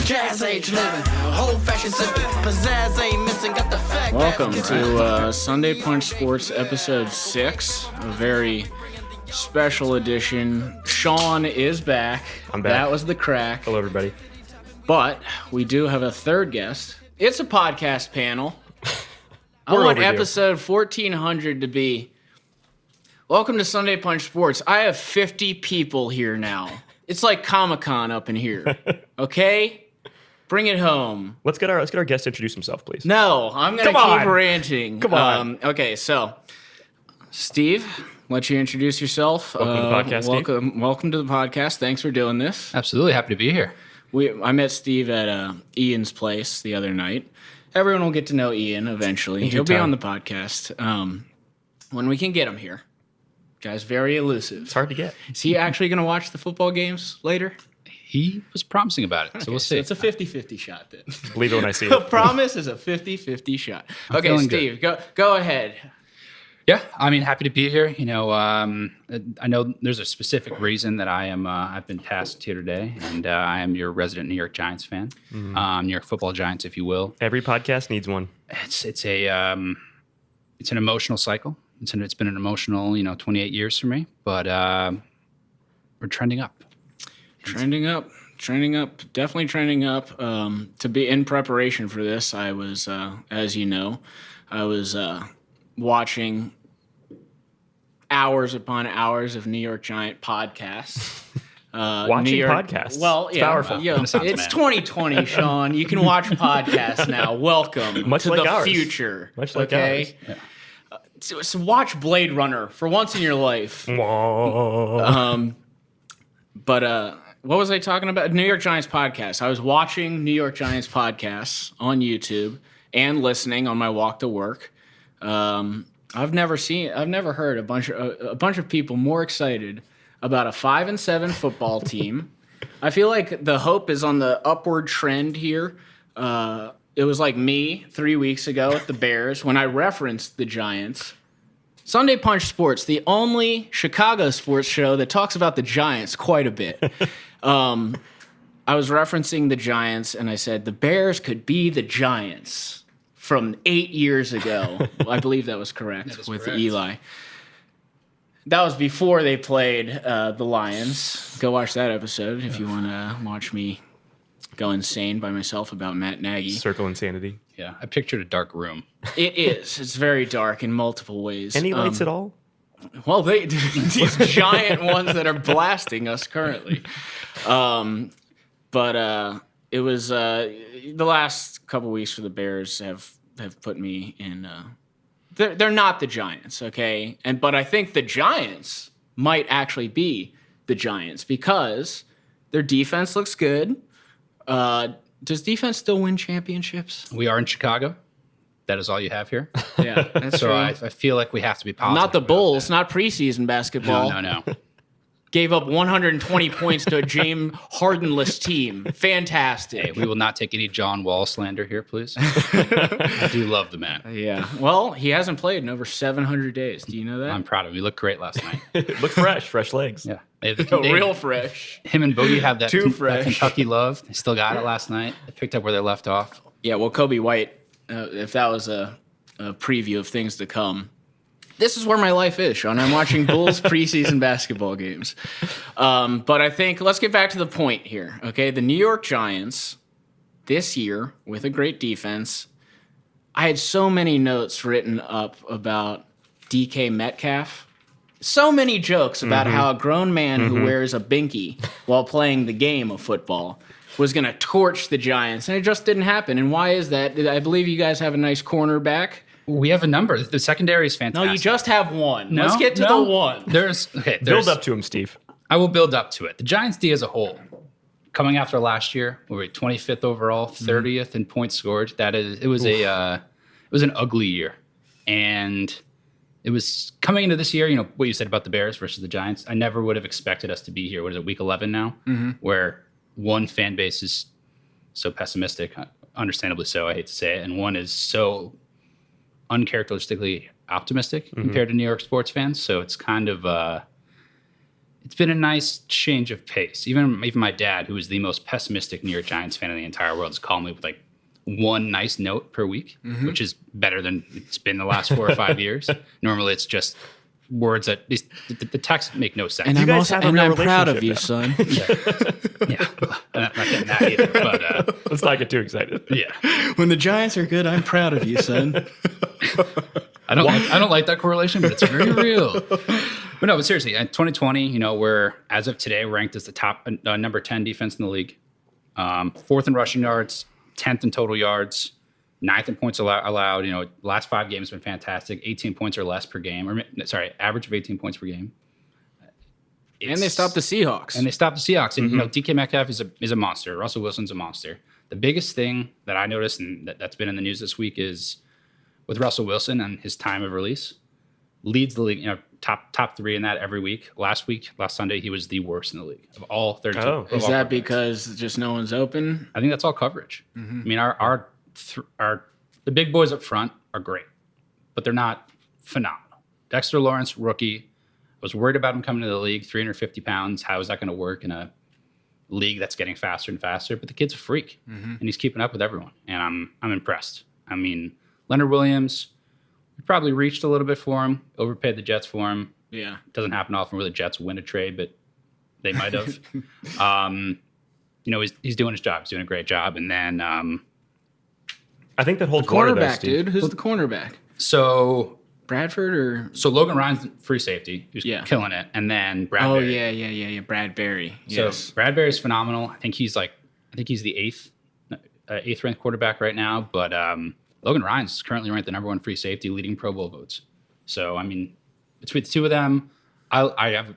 Jazz age living, old fashioned sipping, pizzazz ain't missing, got the fact. Welcome to Sunday Punch Sports episode 6, a very special edition. Sean is back. I'm back. That was the crack. Hello, everybody. But we do have a third guest. It's a podcast panel. I We're want overdue. episode 1400 to be, welcome to Sunday Punch Sports. I have 50 people here now. It's like Comic-Con up in here. Okay? Bring it home. Let's get our guest to introduce himself, please. No, I'm going to Come keep on. ranting. Come on. Okay, so, Steve, let you introduce yourself. Welcome to the podcast, Steve. Welcome to the podcast. Thanks for doing this. Absolutely. Happy to be here. I met Steve at Ian's place the other night. Everyone will get to know Ian eventually. He'll be time. on the podcast when we can get him here. Guy's very elusive. It's hard to get. Is he actually going to watch the football games later? He was promising about it, so we'll see. It's a 50-50 shot then. Believe it when I see The it. promise is a 50-50 shot. Okay, feeling Steve, go ahead. Yeah, I mean, happy to be here. You know, I know there's a specific reason that I've been tasked here today, and I am your resident New York Giants fan, New York Football Giants, if you will. Every podcast needs one. It's an emotional cycle. It's been an emotional, 28 years for me, but we're trending up. Trending up, definitely trending up. To be in preparation for this, I was, as you know, I was watching hours upon hours of New York Giant podcasts. Watching podcasts. Well, It's yeah, powerful. yeah, Renaissance it's man. 2020, Sean. You can watch podcasts now. Welcome Much to like the ours. future. Much like okay? ours. So watch Blade Runner for once in your life. Whoa. But what was I talking about? New York Giants podcast. I was watching New York Giants podcasts on YouTube and listening on my walk to work. I've never heard a bunch of people more excited about a 5-7 football team. I feel like the hope is on the upward trend here. It was like me 3 weeks ago at the Bears when I referenced the Giants. Sunday Punch Sports, the only Chicago sports show that talks about the Giants quite a bit. I was referencing the Giants, and I said the Bears could be the Giants from 8 years ago. I believe that was correct That is with correct. Eli. That was before they played the Lions. Go watch that episode if you want to watch me go insane by myself about Matt Nagy. Circle insanity. Yeah, I pictured a dark room. It is. It's very dark in multiple ways. Any lights at all? Well, these giant ones that are blasting us currently. But it was the last couple weeks for the Bears have put me in. They're not the Giants, okay? But I think the Giants might actually be the Giants because their defense looks good. Does defense still win championships? We are in Chicago. That is all you have here. Yeah, that's So true. I feel like we have to be positive. Not the about Bulls, that. not preseason basketball. No. Gave up 120 points to a James Hardenless team. Fantastic. We will not take any John Wall slander here, please. I do love the man. Yeah. Well, he hasn't played in over 700 days. Do you know that? I'm proud of him. He looked great last night. Look fresh legs. Yeah. Real fresh. Him and Boogie have that, Too that fresh. Kentucky love. They still got it last night. They picked up where they left off. Yeah, well, Kobe White, if that was a preview of things to come, this is where my life is, Sean. I'm watching Bulls preseason basketball games. But I think let's get back to the point here, okay? The New York Giants this year with a great defense. I had so many notes written up about DK Metcalf. So many jokes about how a grown man who wears a binky while playing the game of football was going to torch the Giants, and it just didn't happen. And why is that? I believe you guys have a nice cornerback. We have a number. The secondary is fantastic. No, you just have one. No, Let's get to no. the one. Build up to him, Steve. I will build up to it. The Giants D as a whole, coming after last year, we were 25th overall, 30th in points scored. It was an ugly year, and it was coming into this year. You know what you said about the Bears versus the Giants. I never would have expected us to be here. What is it, week 11 now, where one fan base is so pessimistic, understandably so. I hate to say it, and one is so uncharacteristically optimistic compared to New York sports fans. So it's kind of it's been a nice change of pace. Even my dad, who is the most pessimistic New York Giants fan in the entire world, has called me with like one nice note per week, which is better than it's been the last 4 or 5 years. Normally, it's just words that the text make no sense. And You guys have a real I'm proud of relationship you, son. Yeah, I'm not getting that either. But Let's not get too excited. yeah, When the Giants are good, I'm proud of you, son. I don't like that correlation, but it's very real. But no, but seriously, in 2020, you know, we're as of today ranked as the top number 10 defense in the league, 4th in rushing yards, 10th in total yards, 9th in points allowed. You know, last 5 games have been fantastic. 18 points or less per game, average of 18 points per game. And they stopped the Seahawks. And you know, DK Metcalf is a monster. Russell Wilson's a monster. The biggest thing that I noticed and that's been in the news this week is with Russell Wilson and his time of release, leads the league, you know, top 3 in that every week. Last Sunday, he was the worst in the league of all 32. Oh. Is that because just no one's open? I think that's all coverage. I mean, the big boys up front are great, but they're not phenomenal. Dexter Lawrence, rookie. I was worried about him coming to the league, 350 pounds. How is that going to work in a league that's getting faster and faster? But the kid's a freak, and he's keeping up with everyone, and I'm impressed. I mean, Leonard Williams, we probably reached a little bit for him, overpaid the Jets for him. Yeah. Doesn't happen often where the Jets win a trade, but they might have. You know, he's doing his job. He's doing a great job. And then I think that holds water, though, Cornerback, Steve. dude. Who's the cornerback? so Bradford or? Logan Ryan's free safety. He's Yeah. killing it. And then Brad Oh, Berry. yeah. Bradbury. So Yes. Bradbury's phenomenal. I think he's the 8th ranked quarterback right now. But Logan Ryan's currently ranked the number 1 free safety, leading Pro Bowl votes. So I mean, between the two of them, I'm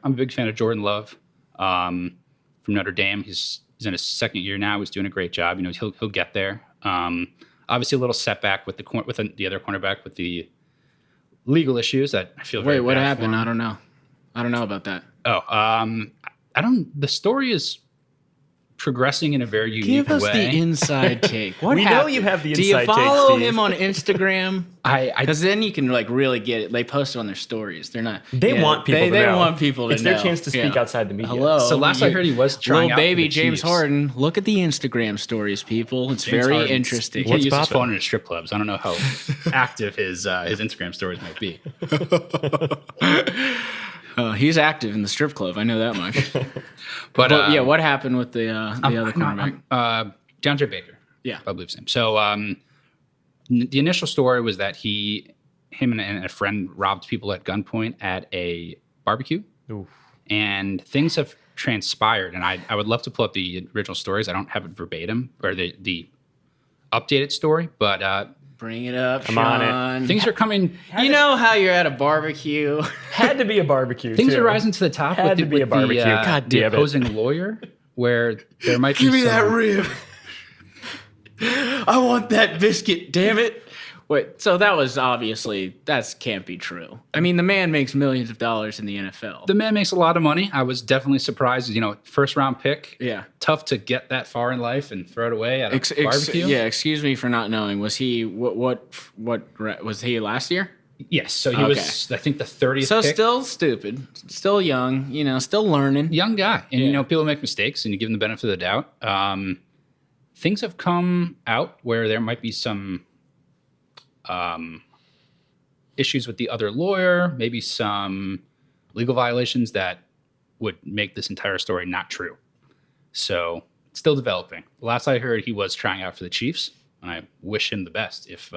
a big fan of Jordan Love from Notre Dame. He's in his 2nd year now. He's doing a great job. You know, he'll get there. Obviously, a little setback with the other cornerback with the legal issues that I feel. Wait, what bad happened? for him. I don't know about that. The story is progressing in a very unique Give us way. the inside take. What We know happened? you have the Do you inside take, follow Steve. him on Instagram? I Because then you can like really get it. They post it on their stories. They're not. They want people to They know. want people to It's know. their chance to speak Yeah. outside the media. Hello. So last I heard, he was trying little out for baby the James Chiefs. Harden. Look at the Instagram stories, people. It's James very Harden's- interesting. He can't What's use his poppin'? phone in strip clubs. I don't know how active his Instagram stories might be. He's active in the strip club. I know that much. But But yeah, what happened with the other cornerback? DeAndre Baker. Yeah. I believe his name. So the initial story was that him and a friend robbed people at gunpoint at a barbecue. Oof. And things have transpired. And I would love to pull up the original stories. I don't have it verbatim or the updated story, but Bring it up, I'm on it. Sean. things are coming. You know how you're at a barbecue. Had to be a barbecue. Things too. are rising to the top Had to be a barbecue. God the damn it. opposing lawyer, where there might be Give me that some- rib. I want that biscuit, damn it. Wait, so that can't be true. I mean, the man makes millions of dollars in the NFL. The man makes a lot of money. I was definitely surprised. You know, 1st round pick. Yeah. Tough to get that far in life and throw it away at a barbecue. Yeah, excuse me for not knowing. Was he what was he last year? Yes. So he was, I think, the 30th So pick. still stupid, still young, still learning. Young guy. And, Yeah. people make mistakes and you give them the benefit of the doubt. Things have come out where there might be some issues with the other lawyer, maybe some legal violations that would make this entire story not true. So it's still developing. Last I heard, he was trying out for the Chiefs, and I wish him the best. If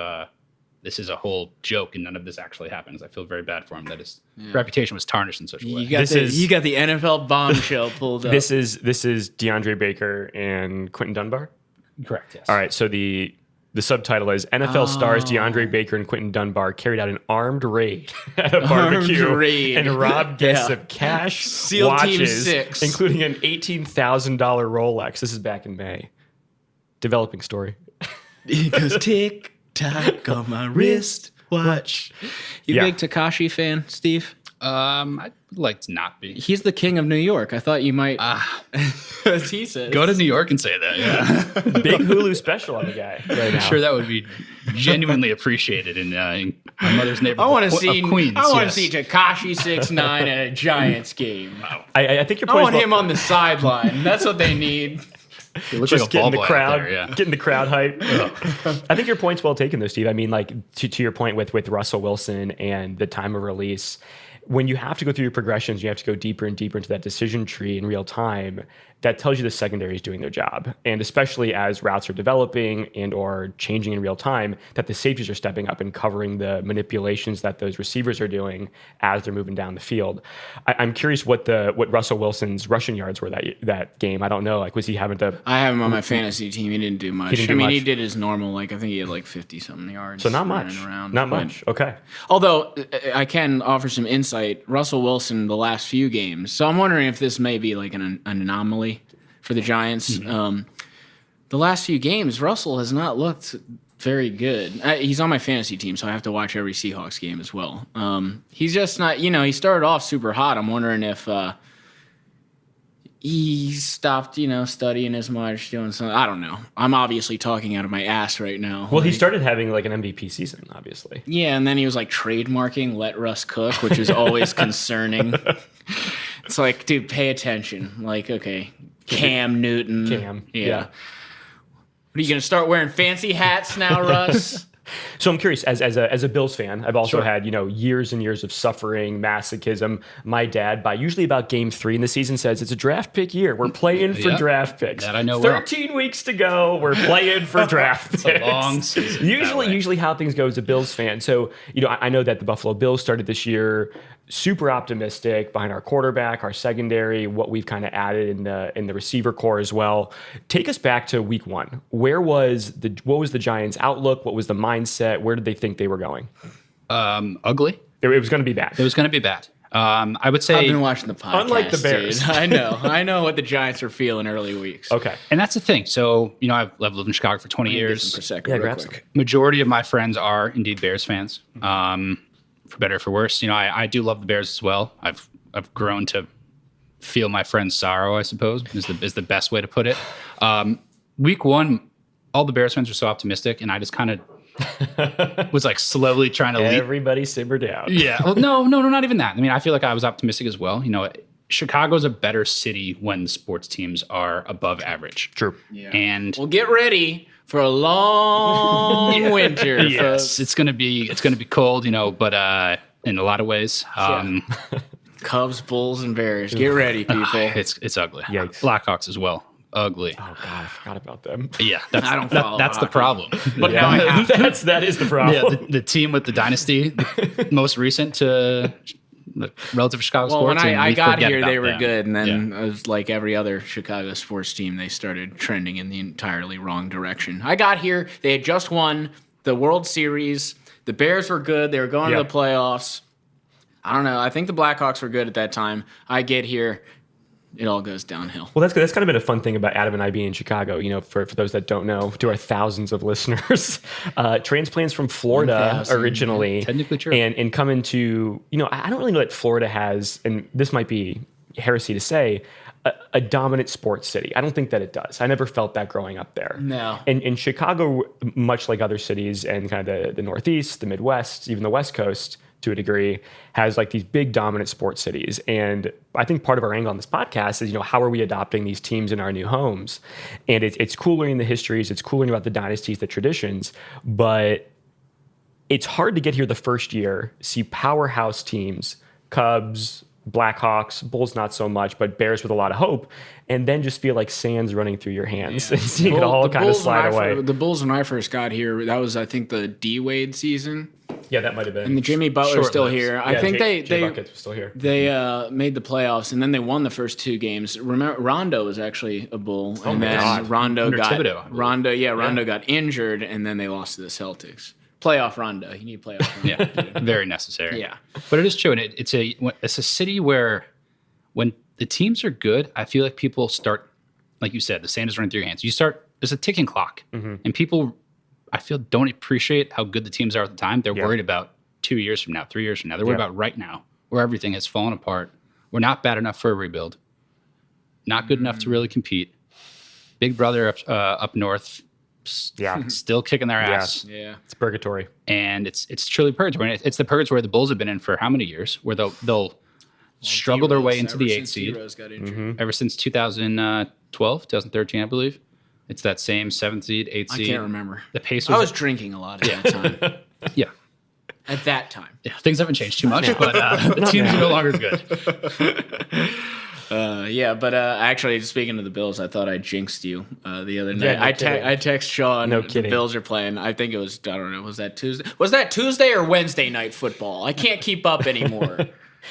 this is a whole joke and none of this actually happens, I feel very bad for him that his reputation was tarnished in such a way. You got the NFL bombshell pulled up. This is DeAndre Baker and Quentin Dunbar. Correct. Yes. All right, so the subtitle is NFL stars DeAndre Baker and Quentin Dunbar carried out an armed raid at a barbecue raid. and robbed guests Yeah. of cash, SEAL Team watches, 6. including an $18,000 Rolex. This is back in May. Developing story. He goes tick tock on my wrist watch. You Yeah. big Tekashi fan, Steve? I'd like to not be. He's the king of New York. I thought you might. As he says. Go to New York and say that. Yeah. Big Hulu special on the guy right now. I'm sure that would be genuinely appreciated in my mother's neighborhood. I want to see. of Queens. I want to yes. see Tekashi 6ix9ine at a Giants game. I think your I point want is him on the sideline. That's what they need. It looks just like a ball getting the boy out crowd, there, yeah. getting the crowd hype. I think your point's well taken, though, Steve. I mean, like to your point with Russell Wilson and the time of release, when you have to go through your progressions, you have to go deeper and deeper into that decision tree in real time. That tells you the secondary is doing their job, and especially as routes are developing and or changing in real time, that the safeties are stepping up and covering the manipulations that those receivers are doing as they're moving down the field. I'm curious what Russell Wilson's rushing yards were that game. I don't know. Like, was he having to? I have him on my fantasy team. He didn't do much. He didn't do I mean, much. he did his normal. Like I think he had like 50-something yards. So not much. Around. Not much. Okay. Although I can offer some insight. Russell Wilson the last few games. So I'm wondering if this may be like an anomaly for the Giants. Mm-hmm. The last few games, Russell has not looked very good. He's on my fantasy team, so I have to watch every Seahawks game as well. He's just not, he started off super hot. I'm wondering if he stopped, studying as much, doing something. I don't know. I'm obviously talking out of my ass right now. Well, he started having like an MVP season, obviously. Yeah, and then he was like trademarking "Let Russ Cook," which is always concerning. It's like, dude, pay attention. Like, okay, Cam Newton. Yeah. What are you gonna start wearing fancy hats now, Russ? So I'm curious, as a Bills fan, I've also had years and years of suffering, masochism. My dad, by usually about game 3 in the season, says it's a draft pick year. We're playing for draft picks. That I know 13 weeks to go. We're playing for draft picks. It's a long season. Usually how things go as a Bills fan. So I know that the Buffalo Bills started this year super optimistic behind our quarterback, our secondary, what we've kind of added in the receiver core as well. Take us back to week 1. What was the Giants' outlook? What was the mindset? Where did they think they were going? Ugly. It was going to be bad. It was going to be bad. I would say, I've been watching the podcast. Unlike the Bears. Dude. I know what the Giants are feeling early weeks. Okay. and that's the thing. So, I've lived in Chicago for 20 years. grab some. Majority of my friends are indeed Bears fans. For better or for worse, I do love the Bears as well. I've grown to feel my friend's sorrow, I suppose, is the best way to put it. Week 1, all the Bears fans were so optimistic, and I just kind of was like slowly trying to leave. Everybody simmer down. Yeah. Well, no, not even that. I mean, I feel like I was optimistic as well. Chicago's a better city when the sports teams are above average. True. Yeah. And Well, get ready for a long winter. yes, folks. it's gonna be cold, but in a lot of ways, Cubs, Bulls, and Bears. Get ready, people. it's ugly. Yikes. Blackhawks as well, ugly. Oh God, I forgot about them. Yeah, I don't follow that's the hockey. problem. But now I have to. that is the problem. Yeah, the team with the dynasty, the most recent to the relative Chicago Well, when sports. and I we got forget here, they about were them. good, and then Yeah. it was like every other Chicago sports team, they started trending in the entirely wrong direction. I got here, they had just won the World Series. The Bears were good. They were going to Yep. the playoffs. I don't know. I think the Blackhawks were good at that time. I get here, it all goes downhill. Well, that's kind of been a fun thing about Adam and I being in Chicago. For those that don't know, to our thousands of listeners, transplants from Florida 1,000, originally, technically true. and coming to I don't really know that Florida has, and this might be heresy to say, a dominant sports city. I don't think that it does. I never felt that growing up there. No. And in Chicago, much like other cities and kind of the Northeast, the Midwest, even the West Coast to a degree, has like these big dominant sports cities. And I think part of our angle on this podcast is, how are we adopting these teams in our new homes? And it's cool learning the histories, it's cool learning about the dynasties, the traditions, but it's hard to get here the first year, see powerhouse teams, Cubs, Blackhawks, Bulls not so much, but Bears with a lot of hope, and then just feel like sand's running through your hands and seeing it all kind of slide away. The Bulls, when I first got here, that was, I think, the D-Wade season. Yeah, that might have been. And the Jimmy Butler's still Short-lived. here. Yeah, I think Jay they Buckets was still here. They made the playoffs, and then they won the first 2 games. Remember, Rondo was actually a Bull, and my then God. Rondo Under got Thibodeau, I believe. Rondo got injured, and then they lost to the Celtics. Playoff Rondo, you need playoff Rondo. Yeah, very necessary. Yeah. But it is true, and it's a city where when the teams are good, I feel like people start, like you said, the sand is running through your hands. There's a ticking clock, and people, I feel, don't appreciate how good the teams are at the time. They're worried about 2 years from now, 3 years from now. They're worried about right now, where everything has fallen apart. We're not bad enough for a rebuild. Not good enough to really compete. Big Brother up north, still kicking their ass. Yeah. It's purgatory. And it's truly purgatory. It's the purgatory the Bulls have been in for how many years? Where they'll struggle their way into the 8th seed. Got injured. Ever since 2012, 2013, I believe. It's that same 7th seed, 8th I seed. can't remember. The Pacers. I was drinking a lot at that time. Yeah. At that time. Yeah, things haven't changed too much, but the team's no longer good. Actually, speaking of the Bills, I thought I jinxed you the other night. Yeah, no kidding. I text Sean. No the kidding. Bills are playing. I think it was, I don't know, was that Tuesday? Was that Tuesday or Wednesday night football? I can't keep up anymore.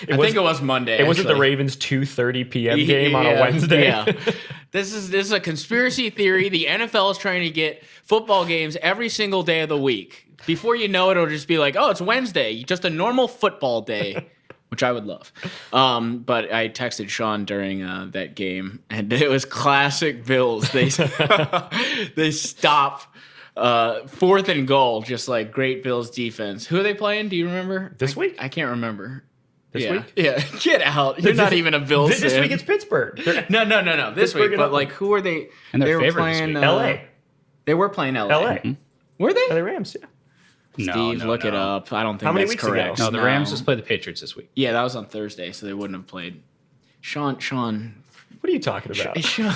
I think it was Monday. It wasn't the actually. Ravens 2:30 p.m. game on a Wednesday. Yeah. This is a conspiracy theory. The NFL is trying to get football games every single day of the week. Before you know it, it'll just be like, oh, it's Wednesday, just a normal football day, which I would love. But I texted Sean during that game, and it was classic Bills. They stop 4th and goal, just like great Bills defense. Who are they playing? Do you remember? This week? I can't remember. This week? Yeah, get out. You're not even a Bills This fan. week it's Pittsburgh. No. This Pittsburgh week, and but Oakland. like, who are they? And they're they were favored this playing week. L.A. They were playing LA. L.A. Were they? LA Rams, yeah. Steve, look it up. I don't think How many that's weeks correct. ago? No, the Rams just played the Patriots this week. Yeah, that was on Thursday, so they wouldn't have played. Sean. What are you talking about? Sean.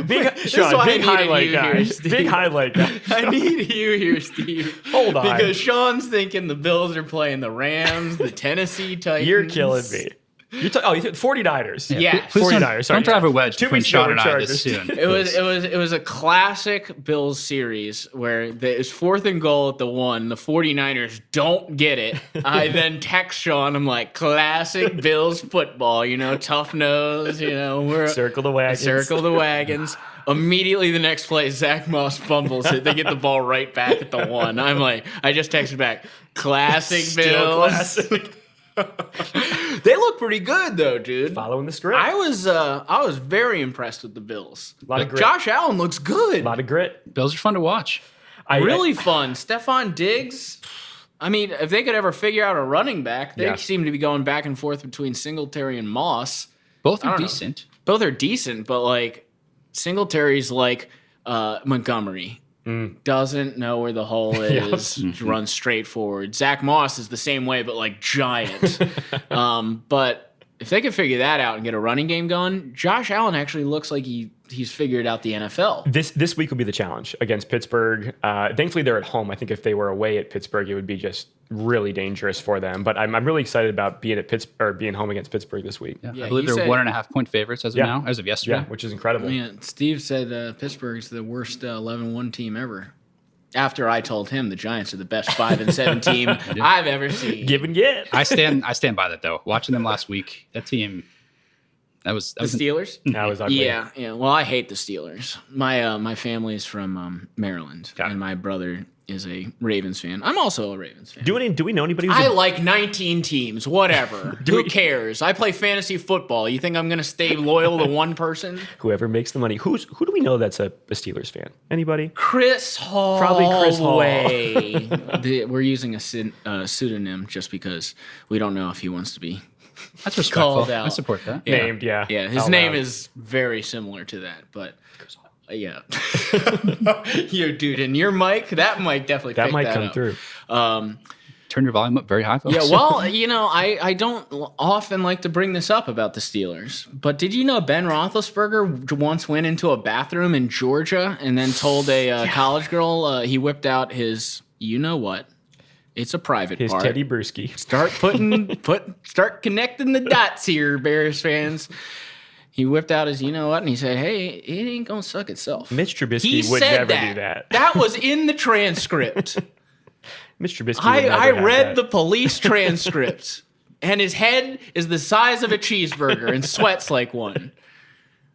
Big, is Sean, why I big needed highlight you guy. here, Steve. Big highlight guy. I need you here, Steve. Hold on. Because Sean's thinking the Bills are playing the Rams, the Tennessee Titans. You're killing me. You said 49ers. Yeah. Please 49ers. Sorry. don't drive a wedge 2 between weeks ago, Sean and I Chargers. this soon. It was a classic Bills series where it's 4th and goal at the 1. The 49ers don't get it. I then text Sean. I'm like, classic Bills football, tough nose, we're Circle the wagons. Circle the wagons. Immediately the next play, Zach Moss fumbles it. They get the ball right back at the 1. I'm like, I just texted back, classic Still Bills. classic. They look pretty good though, dude. Following the script. I was very impressed with the Bills. A lot of grit. Josh Allen looks good. A lot of grit. Bills are fun to watch. Really fun. Stephon Diggs. I mean, if they could ever figure out a running back, they seem to be going back and forth between Singletary and Moss. Both I are don't know. decent. Both are decent, but like Singletary's like Montgomery. Doesn't know where the hole is, runs straight forward. Zach Moss is the same way, but like giant. But if they could figure that out and get a running game going, Josh Allen actually looks like he's figured out the NFL. This week will be the challenge against Pittsburgh. Thankfully, they're at home. I think if they were away at Pittsburgh, it would be just really dangerous for them. But I'm really excited about being at Pittsburgh, or being home against Pittsburgh this week. Yeah, Yeah, I believe you they're said- 1.5 point favorites as of yesterday. Yeah, which is incredible. Man, Steve said Pittsburgh's the worst 11-1 team ever. After I told him the Giants are the best 5-7 team I've ever seen. Give and get. I stand by that though. Watching them last week, that team, that was The Steelers? That was ugly. Yeah. Well, I hate the Steelers. My family is from Maryland, Got it. and my brother is a Ravens fan. I'm also a Ravens fan. Do we know anybody who's I like 19 teams. Whatever. Who cares? I play fantasy football. You think I'm going to stay loyal to one person? whoever makes the money? Who do we know that's a Steelers fan? Anybody? Chris Hall. Probably Chris Hall. We're using a pseudonym just because we don't know if he wants to be That's respectful. called out. I support that. Yeah. Named, yeah. Yeah, his Out name loud. is very similar to that, but yeah. Yo, dude, and your mic, that mic definitely That picked might that come up. through. Turn your volume up very high, folks. Yeah, well, I don't often like to bring this up about the Steelers, but did you know Ben Roethlisberger once went into a bathroom in Georgia and then told a college girl he whipped out his, you know what? It's a private His part. Teddy Bruschi. Start connecting the dots here, Bears fans. He whipped out his, you know what, and he said, "Hey, it ain't gonna suck itself." Mitch He Trubisky would said never do that. That was in the transcript. Mitch Trubisky. I would never have read that. the police transcript, and his head is the size of a cheeseburger and sweats like one.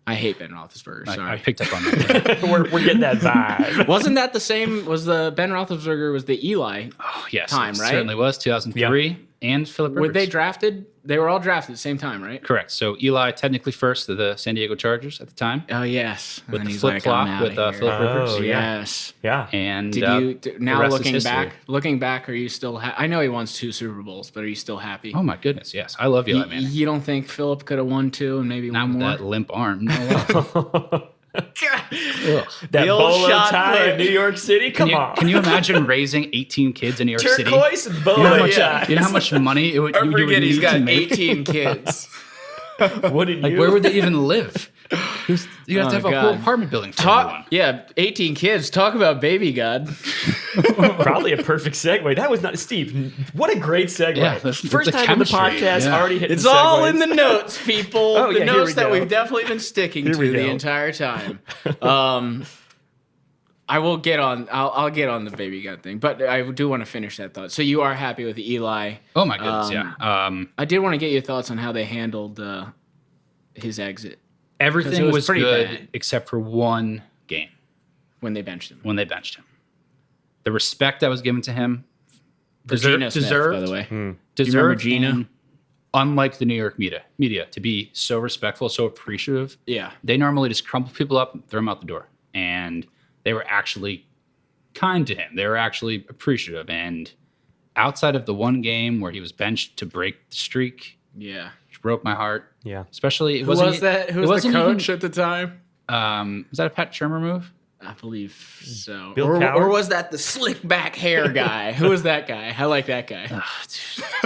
I hate Ben Roethlisberger. I Sorry. picked up on that. we're getting that vibe. Wasn't that the same? Was the Ben Roethlisberger was the Eli? Oh, yes, Time, it right? certainly was 2003. and Philip Rivers. Were they drafted? They were all drafted at the same time, right? Correct. So Eli technically first to the San Diego Chargers at the time. Oh, yes. With And the he's flip-flop I'm with outta here. Philip Rivers. Oh, yeah. Yes. Yeah. And Did you the now rest is looking history. back, are you still I know he won 2 Super Bowls, but are you still happy? Oh my goodness, yes. I love Eli Manning. You don't think Philip could have won 2 and maybe Not one with more? that limp arm. No way. Ugh. That old bolo shot tie put. in New York City? Come on. Can you imagine raising 18 kids in New York City? Turquoise You know, bolo how much, ties. you know how much money you would need he's to got make? 18 kids. What did Like, you? where would they even live? You have to have a whole God. apartment building for everyone. Yeah, 18 kids. Talk about baby God. Probably a perfect segue. That was not Steve. What a great segue. Yeah, that's- First the time on the chemistry, podcast, yeah. already hitting It's all in segues. the notes, people. Oh, the yeah, here notes we that go. we've definitely been sticking Here to we the go. entire time. I will get on. I'll get on the baby God thing, but I do want to finish that thought. So you are happy with Eli? Oh my goodness, yeah. I did want to get your thoughts on how they handled his exit 'Cause Everything it was was pretty good bad. except for one game when they benched him. when they benched him. The respect that was given to him, For Geno Smith, by the way. Hmm. deserved, Geno? and unlike the New York media, to be so respectful, so appreciative. Yeah. They normally just crumple people up and throw them out the door. And they were actually kind to him. They were actually appreciative. And outside of the one game where he was benched to break the streak, Yeah. which broke my heart. Yeah. Especially, it Who wasn't, was that? Who it was the wasn't coach at the time? Was that a Pat Shermer move? I believe so. Bill or Cowher? was that the slick back hair guy? Who was that guy? I like that guy.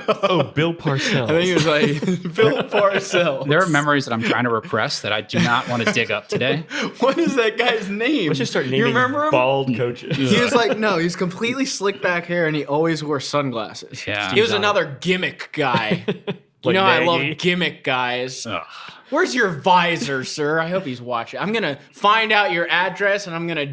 Oh, Bill Parcells. I think he was like Bill Parcells. There are memories that I'm trying to repress that I do not want to dig up today. What is that guy's name? Let's just start naming You remember him? bald coaches. He was like, no, he's completely slick back hair and he always wore sunglasses. Yeah. He was another gimmick guy. You Like know, I Nagy? love gimmick guys. Ugh. Where's your visor, sir? I hope he's watching. I'm going to find out your address and I'm going to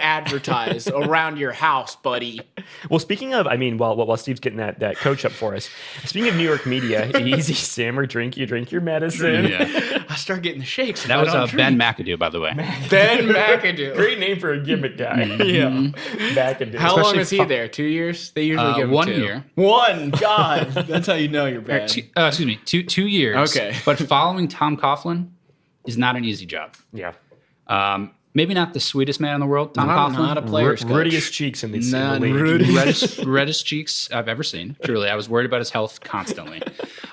geo-advertise around your house, buddy. Well, speaking of, I mean, while Steve's getting that coach up for us, speaking of New York media, easy simmer, drink your medicine. Yeah. I start getting the shakes. if That I was don't Ben drink. McAdoo, by the way. Ben McAdoo. Great name for a gimmick guy. Yeah. McAdoo. How long Especially was he there? 2 years? They usually give him 1 2. year. 1. God, that's how you know you're bad. Excuse me, two years. Okay. But following Tom Coughlin is not an easy job. Yeah. Maybe not the sweetest man in the world, Tom Not Coughlin. a player's coach. Ruddiest cheeks in the Not league. Rudy. Reddest cheeks I've ever seen. Truly, I was worried about his health constantly.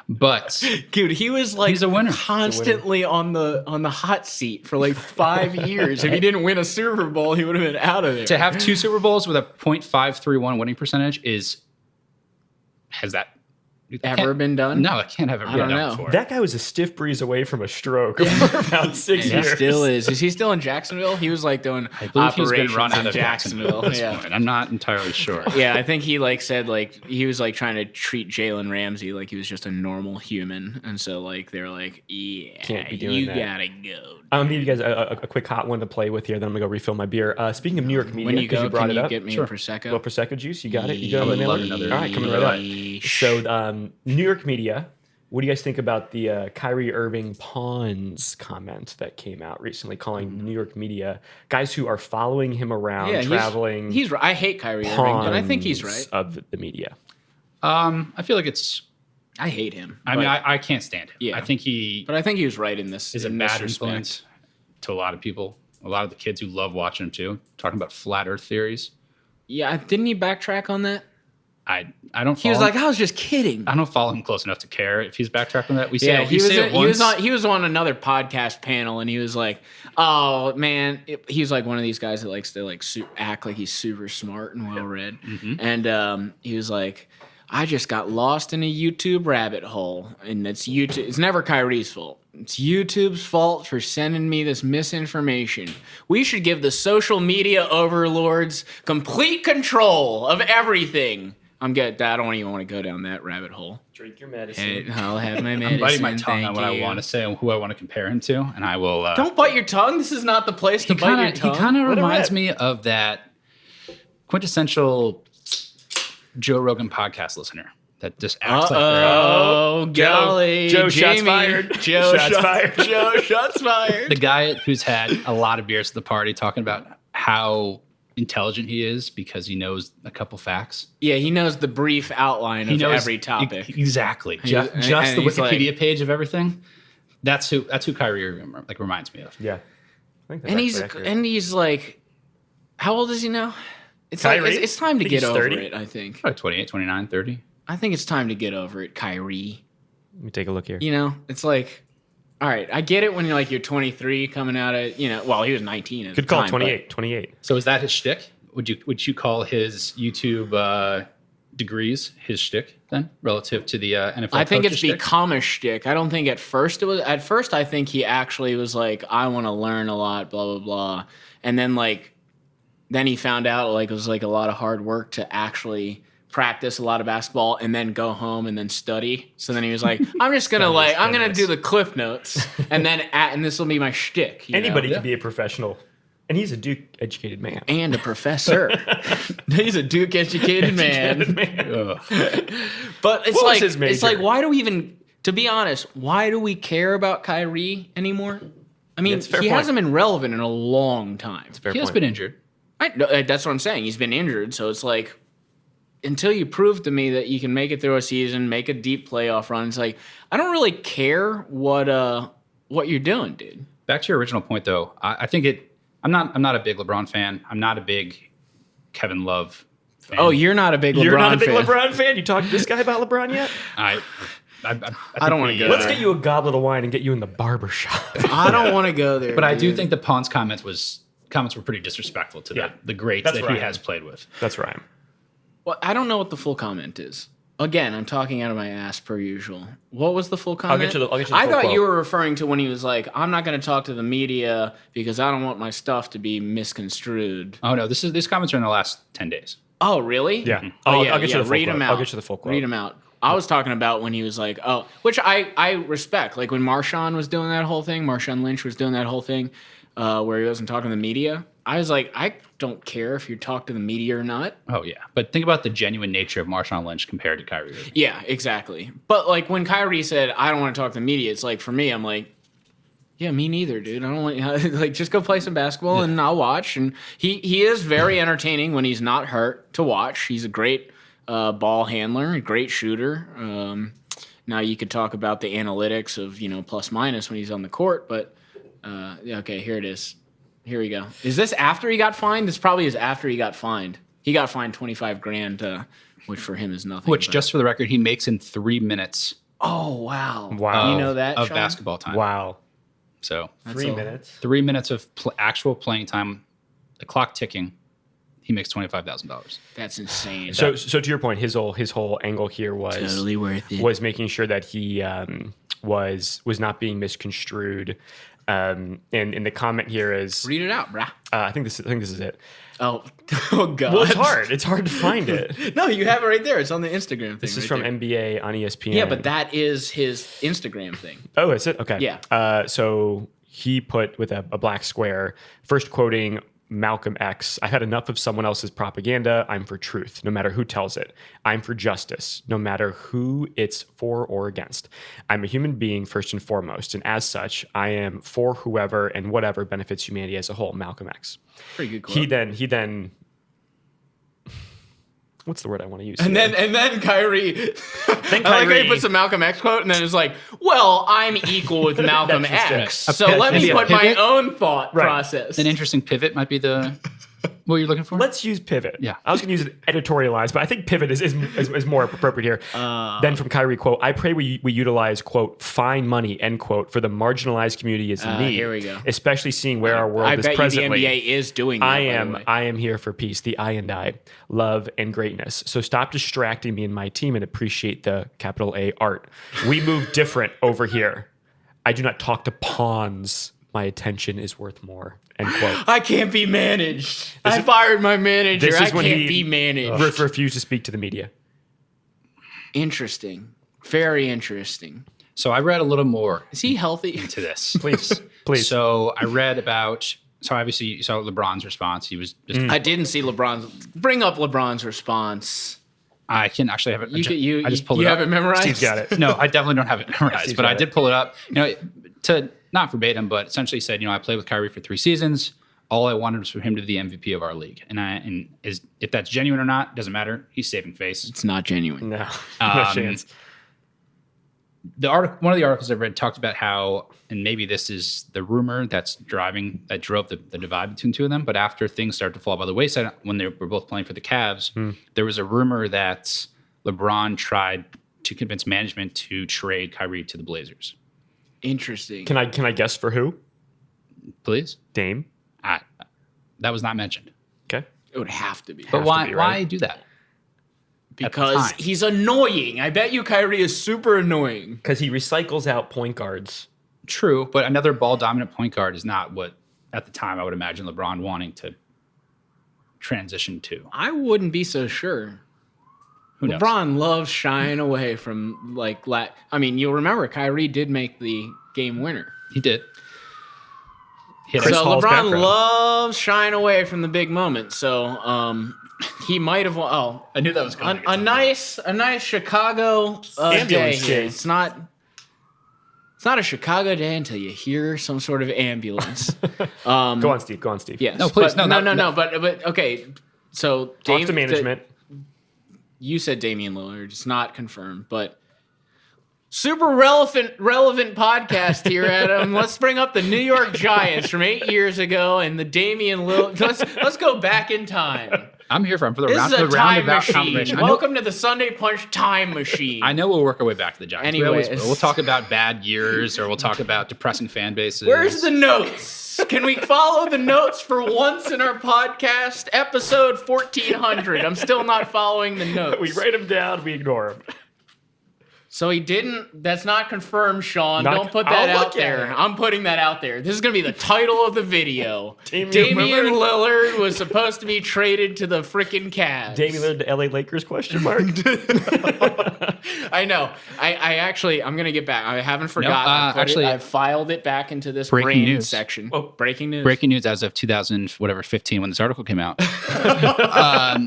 But Dude, he was like He's a winner. constantly on the hot seat for like 5 years. If he didn't win a Super Bowl, he would have been out of there. to have 2 Super Bowls with a .531 winning percentage has that Ever been done? No, it can't have ever I been don't done know. before. That guy was a stiff breeze away from a stroke for about 6 He years. still is. Is he still in Jacksonville? He was like doing I believe he's been operations run out in of Jacksonville at this Yeah. point. I'm not entirely sure. Yeah, I think he like said like he was like trying to treat Jalen Ramsey like he was just a normal human, and so like they're like, yeah, Can't be doing you that. gotta go. I'll give you guys a quick hot one to play with here. Then I'm gonna go refill my beer. Speaking of New York media, When you 'cause go, brought can it you up. get me Sure. a prosecco? Little prosecco juice. You got it. You Yeah, got I it. would love another. All right, coming right up. So New York media. What do you guys think about the Kyrie Irving pawns comment that came out recently, calling New York media guys who are following him around, Yeah, traveling? He's right. I hate Kyrie Irving, but I think he's right. Of the media. I feel like it's. I hate him. I mean, I can't stand him. Yeah. I think he but I think he was right in this. is a in this bad respect. influence to a lot of people. A lot of the kids who love watching him too. Talking about flat Earth theories. Yeah, didn't he backtrack on that? I don't. He was follow like, him. I was just kidding. I don't follow him close enough to care if he's backtracking that. We say Yeah, it, he we was, say it he was once. on he was on another podcast panel, and he was like, "Oh man," he's like one of these guys that likes to like act like he's super smart and well read, and he was like, "I just got lost in a YouTube rabbit hole, and it's YouTube. It's never Kyrie's fault. It's YouTube's fault for sending me this misinformation. We should give the social media overlords complete control of everything." I don't even want to go down that rabbit hole. Drink your medicine. Hey, I'll have my medicine. I'm biting my tongue thank on what I you. want to say and who I want to compare him to, and I will. Don't bite your tongue. This is not the place to bite your tongue. He kind of Let it reminds rip. me of that quintessential Joe Rogan podcast listener that just acts like they're Oh, golly. Joe, shots Jamie. fired. Joe, Shots fired. Joe, shots fired. the guy who's had a lot of beers at the party talking about how intelligent he is because he knows a couple facts. Yeah, he knows the brief outline of every topic. Exactly. He's- Just and the he's Wikipedia page of everything. That's who Kyrie Irving reminds me of. Yeah. I think that's And actually accurate. he's like, how old is he now? It's Kyrie? like it's time to I think get he's over 30. it, I think. Probably 28, 29, 30. I think it's time to get over it, Kyrie. Let me take a look here. You know, it's like, all right, I get it when you're 23 coming out of, well, he was 19 at Could the call time, it 28. 28. So is that his shtick? Would you call his YouTube degrees his shtick then, relative to the NFL? I think coach's it's shtick? become a shtick. I don't think at first it was. At first, I think he actually was like, I want to learn a lot, blah blah blah, and then he found out it was like a lot of hard work to actually practice a lot of basketball and then go home and then study. So then he was like, I'm just gonna I'm gonna do the cliff notes and then and this will be my shtick. Anybody Yeah. can be a professional. And he's a Duke educated man. And a professor. He's a Duke educated man. Ugh. But it's What was like his it's like major? why do we even, to be honest, why do we care about Kyrie anymore? I mean, That's a fair he point. hasn't been relevant in a long time. Fair He has point. been injured. That's what I'm saying. He's been injured, so it's like until you prove to me that you can make it through a season, make a deep playoff run, it's like I don't really care what you're doing, dude. Back to your original point, though, I think I'm not a big LeBron fan. I'm not a big Kevin Love fan. Oh, you're not a big LeBron You're not a big fan. LeBron fan? You talked to this guy about LeBron yet? I don't wanna go Let's there. get you a goblet of wine and get you in the barber shop. I don't want to go there. But I do dude. think the Pons comments were pretty disrespectful to Yeah. the greats That's that right. he has played with. That's right. Well, I don't know what the full comment is. Again, I'm talking out of my ass per usual. What was the full comment? get you the I full thought quote. you were referring to when he was like, "I'm not going to talk to the media because I don't want my stuff to be misconstrued." Oh no, these comments are in the last 10 days. Oh, really? Yeah. Oh, I'll get you the full read quote. them out. I'll get you the full quote. Read them out. I was talking about when he was like, "Oh," which I respect. Like when Marshawn was doing that whole thing, Marshawn Lynch was doing that whole thing, where he wasn't talking to the media. I was like, I don't care if you talk to the media or not. Oh yeah, but think about the genuine nature of Marshawn Lynch compared to Kyrie Irving. Yeah, exactly. But like when Kyrie said, "I don't want to talk to the media," it's like for me, I'm like, yeah, me neither, dude. I don't want like just go play some basketball and I'll watch. And he is very entertaining when he's not hurt to watch. He's a great ball handler, a great shooter. Now you could talk about the analytics of plus minus when he's on the court, but okay, here it is. Here we go. Is this after he got fined? This probably is after he got fined. He got fined $25,000, which for him is nothing. Which, but- just for the record, he makes in 3 minutes oh wow, Wow. You know that of Sean? basketball time. Wow. So That's 3 all. minutes. 3 minutes of actual playing time, the clock ticking. He makes $25,000. That's insane. So to your point, his whole angle here was totally worth it. was making sure that he was not being misconstrued. And the comment here is, Read it out, brah. I think this is it. Oh, oh God. Well, it's hard. It's hard to find it. No, you have it right there. It's on the Instagram thing. This is right from there. NBA on ESPN. Yeah, but that is his Instagram thing. Oh, is it? Okay. Yeah. So he put with a black square, first quoting Malcolm X, "I've had enough of someone else's propaganda. I'm for truth, no matter who tells it. I'm for justice, no matter who it's for or against. I'm a human being first and foremost, and as such, I am for whoever and whatever benefits humanity as a whole." Malcolm X. Pretty good quote. He then what's the word I want to use? and here? then Kyrie. Then I like how he Kyrie- puts a Malcolm X quote and then it's like, well, I'm equal with Malcolm That's just X, it. so let me maybe a put my pivot? own thought Right. process. An interesting pivot might be what you're looking for. Let's use pivot. Yeah. I was going to use it editorialized, but I think pivot is more appropriate here. Then from Kyrie, quote, "I pray we utilize, quote, fine money, end quote, for the marginalized community is in need. Here we go. Especially seeing where our world I is bet presently. you the NBA is doing that. by the way. I am here for peace, the I and I, love and greatness. So stop distracting me and my team and appreciate the capital A art. We move different over here. I do not talk to pawns. My attention is worth more." End quote. I can't be managed. I fired my manager. This I is when can't he be managed. refused to speak to the media. Interesting. Very interesting. So I read a little more Is he healthy? into this. Please. So I read about. So obviously you saw LeBron's response. He was just. I didn't see LeBron's. Bring up LeBron's response. I can actually have it. You I just pulled it you up. have it memorized? Steve's got it. No, I definitely don't have it memorized, Steve's but I got did it. pull it up. To not verbatim, but essentially said, I played with Kyrie for 3 seasons. all I wanted was for him to be the MVP of our league. And if that's genuine or not, doesn't matter. He's saving face. It's not genuine. No, no chance. One of the articles I've read talked about how, and maybe this is the rumor that drove the divide between two of them, but after things started to fall by the wayside when they were both playing for the Cavs, there was a rumor that LeBron tried to convince management to trade Kyrie to the Blazers. Interesting. Can I guess for who? Please? Dame. That was not mentioned. Okay. It would have to be. But why do that? Because he's annoying. I bet you Kyrie is super annoying. Because he recycles out point guards. True, but another ball-dominant point guard is not what, at the time, I would imagine LeBron wanting to transition to. I wouldn't be so sure. Who knows? LeBron loves shying away from, I mean, you'll remember Kyrie did make the game winner. He did. So Paul's LeBron background. loves shying away from the big moment. So he might have. I knew that was coming. A nice Chicago day Ambulance here. chase. It's not a Chicago day until you hear some sort of ambulance. Go on, Steve. Yes. No, please, But, no. But okay. So Talk to management. You said Damian Lillard. It's not confirmed, but super relevant podcast here, Adam. Let's bring up the New York Giants from 8 years ago and the Damian Lillard. Let's go back in time. I'm here for This is a time roundabout machine. conversation. Welcome to the Sunday Punch time machine. I know we'll work our way back to the Giants. Anyways. We'll talk about bad years, or we'll talk about depressing fan bases. Where's the notes? Can we follow the notes for once in our podcast? Episode 1400. I'm still not following the notes. We write them down. We ignore them. So he didn't. That's not confirmed, Sean. Not- Don't put that I'll out look at there. it. I'm putting that out there. This is going to be the title of the video. Damian Lillard was supposed to be traded to the freaking Cavs. Damian Lillard to LA Lakers? Question mark. I know. I actually, I'm going to get back. I haven't forgotten. I filed it back into this Breaking brain news. section. Oh, breaking news. Breaking news as of 2015 when this article came out. Hot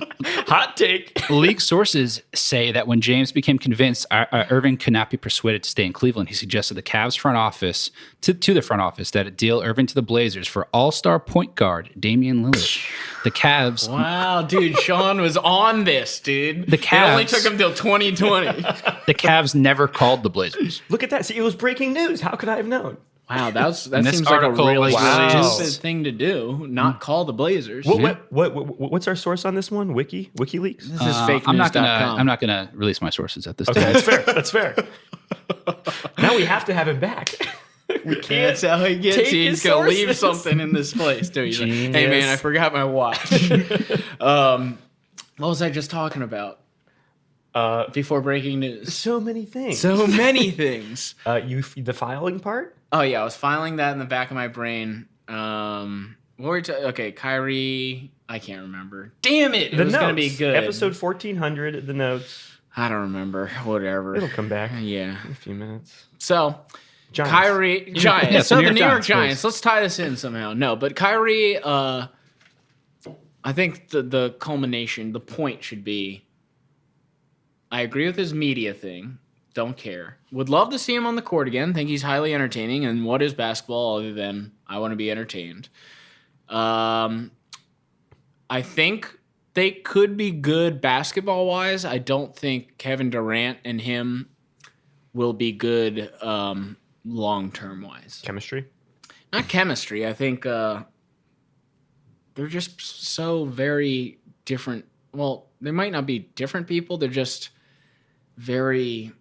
take. League sources say that when James became convinced Irving could not be persuaded to stay in Cleveland, he suggested the Cavs front office to the front office that it deal Irving to the Blazers for all-star point guard Damian Lillard. The Cavs. Wow, dude, Sean was on this, dude. The It only Cavs- took him till 2020. The Cavs never called the Blazers. Look at that. See, it was breaking news. How could I have known? Wow, that And this seems like a article really was stupid thing to do. Not call the Blazers. What's our source on this one? WikiLeaks? This is fake I'm not news.com. gonna release my sources at this Okay, time. that's fair. That's fair. Now we have to have him back. We can't. That's how he gets. Take He's his gonna leave sources. something in this place. Dude. He's like, hey Genius. man, I forgot my watch. What was I just talking about? Before breaking news. So many things. So many things. The filing part? Oh yeah, I was filing that in the back of my brain. What were okay, Kyrie. I can't remember. Damn it! It was gonna be good. Episode 1400. The notes. I don't remember. Whatever. It'll come back Yeah. in a few minutes. So Giants. Kyrie Giants. Yeah, so the the New New York York Giants, Giants. please. Let's tie this in somehow. No, but Kyrie. I think the culmination, the point should be. I agree with his media thing. Don't care. Would love to see him on the court again. Think he's highly entertaining. And what is basketball other than I want to be entertained? I think they could be good basketball wise. I don't think Kevin Durant and him will be good long term wise. Chemistry. Not chemistry. I think they're just so very different. Well, they might not be different people. They're just very.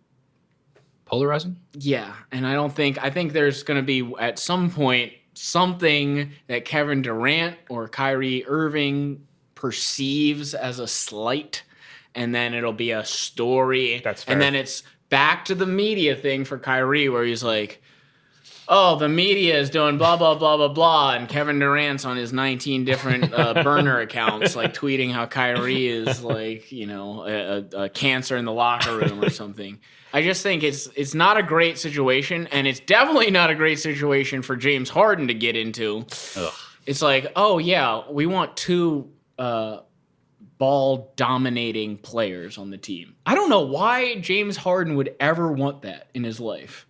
Polarizing? Yeah, and I think there's going to be at some point something that Kevin Durant or Kyrie Irving perceives as a slight, and then it'll be a story. That's fair. And then it's back to the media thing for Kyrie where he's like, oh, the media is doing blah, blah, blah, blah, blah, and Kevin Durant's on his 19 different burner accounts, like tweeting how Kyrie is like, you know, a cancer in the locker room or something. I just think it's not a great situation, and it's definitely not a great situation for James Harden to get into. Ugh. It's like, oh, yeah, we want two ball-dominating players on the team. I don't know why James Harden would ever want that in his life.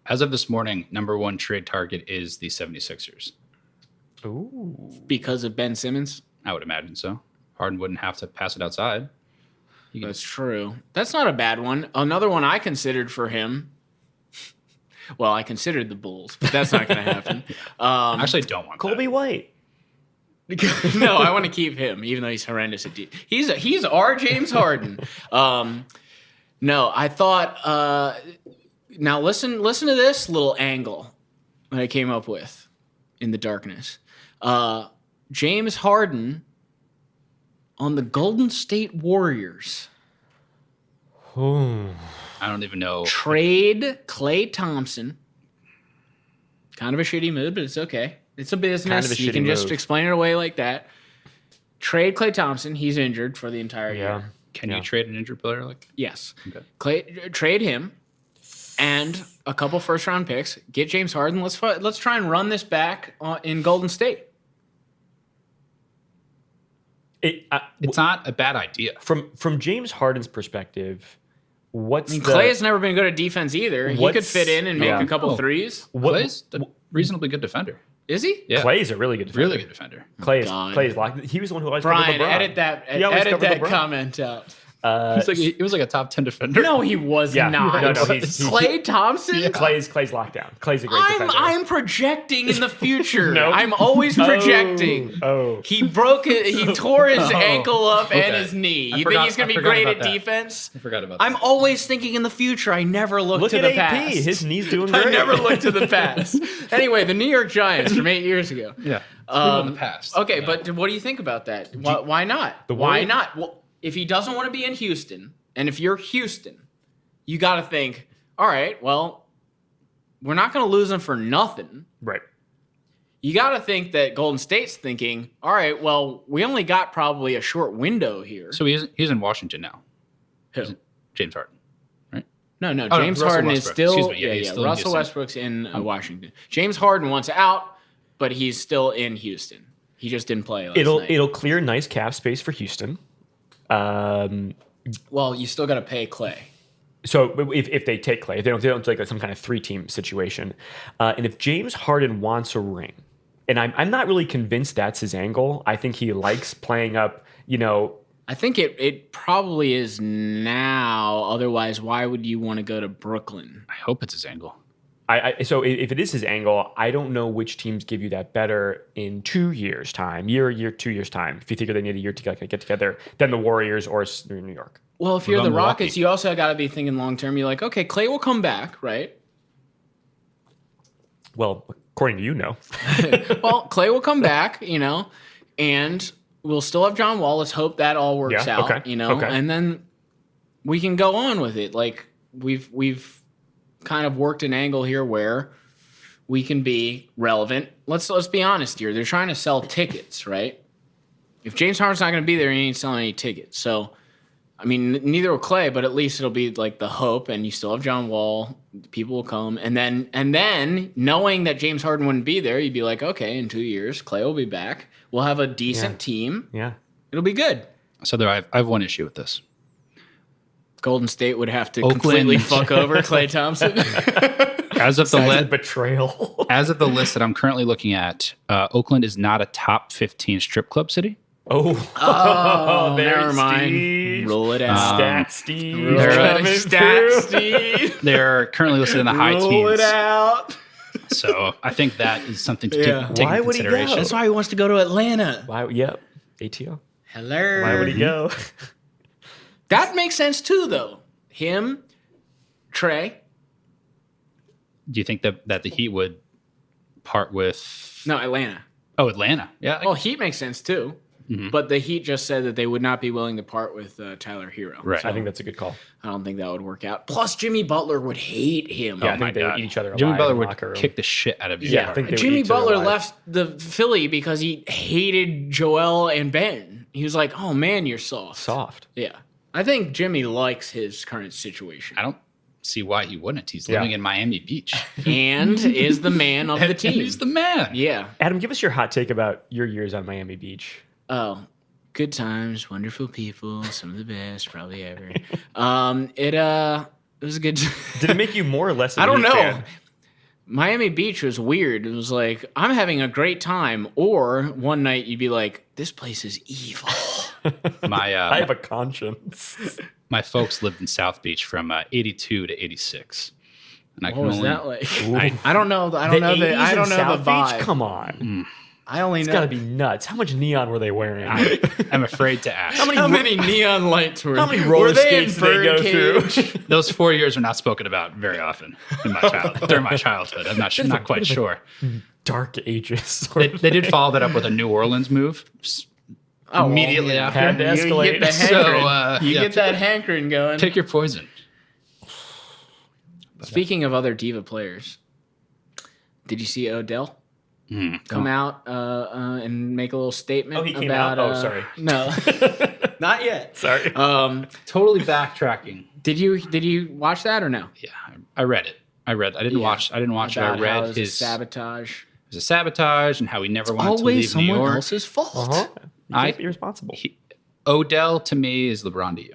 As of this morning, number one trade target is the 76ers. Ooh. because of Ben Simmons. I would imagine so. Harden wouldn't have to pass it outside. That's true. That's not a bad one. Another one I considered for him. Well, I considered the Bulls, but that's not going to happen. I actually don't want Colby White. No, I want to keep him, even though he's horrendous at D. He's our James Harden. No, I thought. Now listen to this little angle that I came up with in the darkness. James Harden on the Golden State Warriors. Oh. I don't even know. Trade Klay Thompson. Kind of a shitty mood, but it's okay. It's a business. Kind of a You can shitty just move. explain it away like that. Trade Klay Thompson. He's injured for the entire year. Can you trade an injured player like? Yes. Okay. Trade him and a couple first-round picks. Get James Harden. Let's try and run this back in Golden State. It's not a bad idea. From James Harden's perspective, Klay has never been good at defense either. He could fit in and make a couple threes. Clay's a reasonably good defender. Is he? Yeah. Clay's a really good defender. Really good defender. Clay is locked. He was the one who always Brian, covered LeBron. edit that. He always Edit covered that LeBron. comment out. He was like a top 10 defender. No, he was Yeah. not. No, he's Klay Thompson. Clay's locked down. Clay's a great defender. I'm projecting in the future. No. I'm always projecting. Oh. He broke it. He tore his ankle up and Okay. his knee. I You forgot- think he's gonna I be forgot great about at that. defense? I forgot about I'm that. always thinking in the future. I never look Look to at the AP. past. His knee's doing great. I never look to the past. Anyway, the New York Giants from 8 years ago. Yeah. In the past. Okay, Yeah. but what do you think about that? Why not? Why Warriors- not? Well, if he doesn't want to be in Houston, and if you're Houston, you got to think, all right, well, we're not going to lose him for nothing. Right. You got to think that Golden State's thinking, all right, well, we only got probably a short window here. So he's in Washington now. Who? James Harden. No, no, James Russell Harden is Westbrook. still, Excuse me, yeah, he's still in Russell Houston. Westbrook's in Washington. James Harden wants out, but he's still in Houston. He just didn't play last night. It'll clear nice cap space for Houston. Well, you still got to pay Klay. So if they take Klay, if they don't take like some kind of 3-team situation, and if James Harden wants a ring, and I'm not really convinced that's his angle. I think he likes playing up, I think it probably is now. Otherwise, why would you want to go to Brooklyn? I hope it's his angle. So if it is his angle, I don't know which teams give you that better in 2 years' time, 2 years' time. If you figure they need a year to get together, than the Warriors or New York. Well, if you're about the Milwaukee? Rockets, you also got to be thinking long term. You're like, okay, Klay will come back, right? Well, according to you, no. Well, Klay will come back, and we'll still have John Wall. Let's hope that all works Yeah, out, okay, okay. and then we can go on with it. Like we've kind of worked an angle here where we can be relevant. Let's be honest here. They're trying to sell tickets, right? If James Harden's not going to be there, he ain't selling any tickets. So, I mean, neither will Klay, but at least it'll be like the hope, and you still have John Wall. People will come, and then knowing that James Harden wouldn't be there, you'd be like, okay, in 2 years, Klay will be back. We'll have a decent team. Yeah. It'll be good. So I have one issue with this. Golden State would have to Oakland. completely fuck over Klay Thompson. As of the Signs list, of betrayal. as of the list that I'm currently looking at, Oakland is not a top 15 strip club city. Oh, there's never mind. Steve. Roll it out. Stat Steve. Roll it out. coming Stat through. Steve. They're currently listed in the high Roll teens. it out. So I think that is something to Yeah. take Why into would he go? consideration. That's why he wants to go to Atlanta. Why? Yep. ATO. Hello. Why would he go? That makes sense too, though. Him, Trey. Do you think that the Heat would part with? No, Atlanta. Oh, Atlanta. Yeah. Well, Heat makes sense too. But the Heat just said that they would not be willing to part with Tyler Hero. Right. I think that's a good call. I don't think that would work out. Plus, Jimmy Butler would hate him. Yeah, I my think they would God. each each other alive Jimmy Butler in the would locker room. kick the shit out of you. Yeah, I think they would Jimmy eat each other Butler alive. left the Philly because he hated Joel and Ben. He was like, "Oh man, you're soft." Soft. Yeah, I think Jimmy likes his current situation I don't see why he wouldn't. He's living in Miami Beach. and is the man of the And team. he's the man. Yeah. Adam, give us your hot take about your years on Miami Beach. Oh, good times, wonderful people, some of the best probably ever. It was a good. Did it make you more or less? Of I a don't Heat know. fan? Miami Beach was weird. It was like, I'm having a great time. Or one night you'd be like, this place is evil. I have a conscience. My folks lived in South Beach from 82 to 86. And I What was that like? Ooh. I don't know. I don't know the. I don't know South the vibe. Beach? Come on. I only It's know. got to be nuts. How much neon were they wearing? I'm afraid to ask. How many neon lights were? How many roller were they in skates did they go birdcage? through? Those 4 years are not spoken about very often during my childhood. I'm not quite sure. Dark ages. They did follow that up with a New Orleans move immediately yeah. after. Had to escalate. You get the So, hankering. yeah, Get that hankering going. Pick your poison. Speaking of other diva players, did you see Odell come out and make a little statement? Oh, he came about, out? Oh, sorry. No, not yet. Sorry. Totally backtracking. Did you watch that or no? Yeah, I read it. I didn't watch it. About I how read it was a his sabotage. it was a sabotage and how he never wanted to Always leave New someone York. else's fault. You can't be responsible. Odell to me is LeBron to you.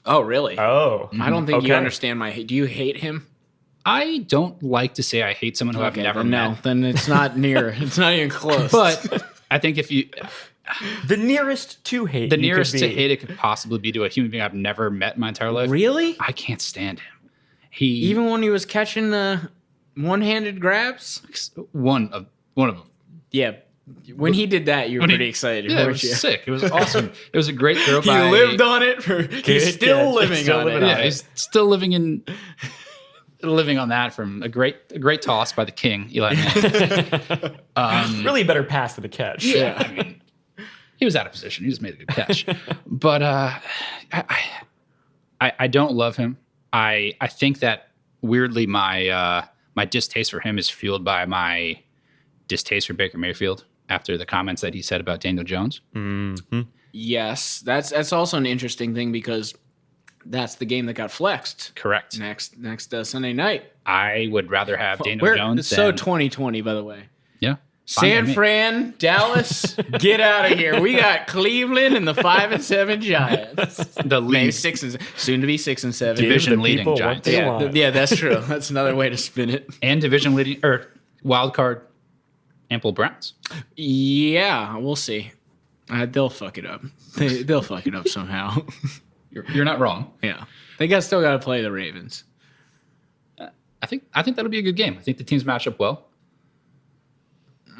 Oh, really? Oh. I don't think you Okay. understand my hate. Do you hate him? I don't like to say I hate someone who I've never then met. no. Then it's not near. It's not even close. But I think if you The nearest to hate. the you nearest could to be. hate it could possibly be to a human being I've never met in my entire life. really, I can't stand him. He even when he was catching the one-handed grabs. one of them. Yeah, when he did that, you were pretty excited, Yeah, it weren't was you? sick. It was awesome. It was a great throw He by. lived on it. He's still catch. living Still on living it. on Yeah, he's still living on that from a great toss by the king, Eli Manning. Really better pass to the catch. Yeah, I mean, he was out of position. He just made a good catch. But I don't love him. I think that weirdly my distaste for him is fueled by my distaste for Baker Mayfield after the comments that he said about Daniel Jones. Yes, that's also an interesting thing because that's the game that got flexed Correct. next Sunday night. I would rather have Daniel Jones It's so than 2020, by the way. yeah. San Fine by me. Fran, Dallas, get out of here. We got Cleveland and the 5-7 The Giants. Maybe lead 6 and soon to be 6 and 7. Give Division the leading people what Giants. they Yeah, want. yeah, that's true. That's another way to spin it. and division leading or wild card ample Browns. Yeah, we'll see. They'll fuck it up. They'll fuck it up somehow. You're not wrong. Yeah, they still got to play the Ravens. I think that'll be a good game. I think the teams match up well. I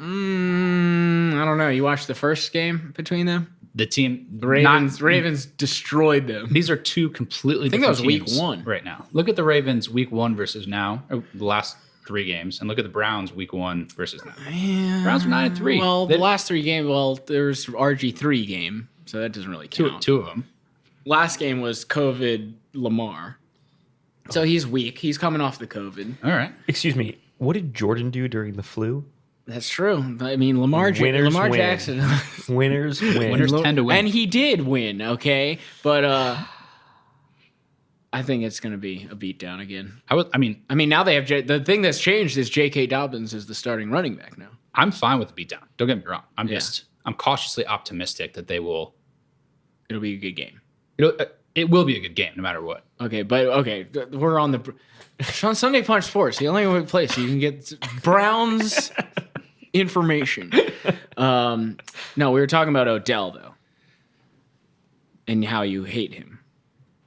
don't know. You watched the first game between them? The team The Ravens destroyed them. These are two completely think that different was week teams 1. right now. Look at the Ravens week 1 versus now, or the last 3 games, and look at the Browns week 1 versus now. Yeah. Browns are 9-3. Well, They- the last 3 games, there's RG3 game, so that doesn't really count. two of them. Last game was COVID Lamar. So he's weak. He's coming off the COVID. All right. Excuse me. What did Jordan do during the flu? That's true. I mean, Lamar Winners win. Jackson. Winners win. Winners tend to win. And he did win, okay? But I think it's going to be a beatdown again. I mean, now they have the thing that's changed is J.K. Dobbins is the starting running back now. I'm fine with the beatdown. Don't get me wrong. I'm Yeah. I'm cautiously optimistic that they will. It'll be a good game. It will be a good game no matter what. Okay, we're on the on Sunday Punch Sports, the only place you can get Browns information. No, we were talking about Odell though, and how you hate him.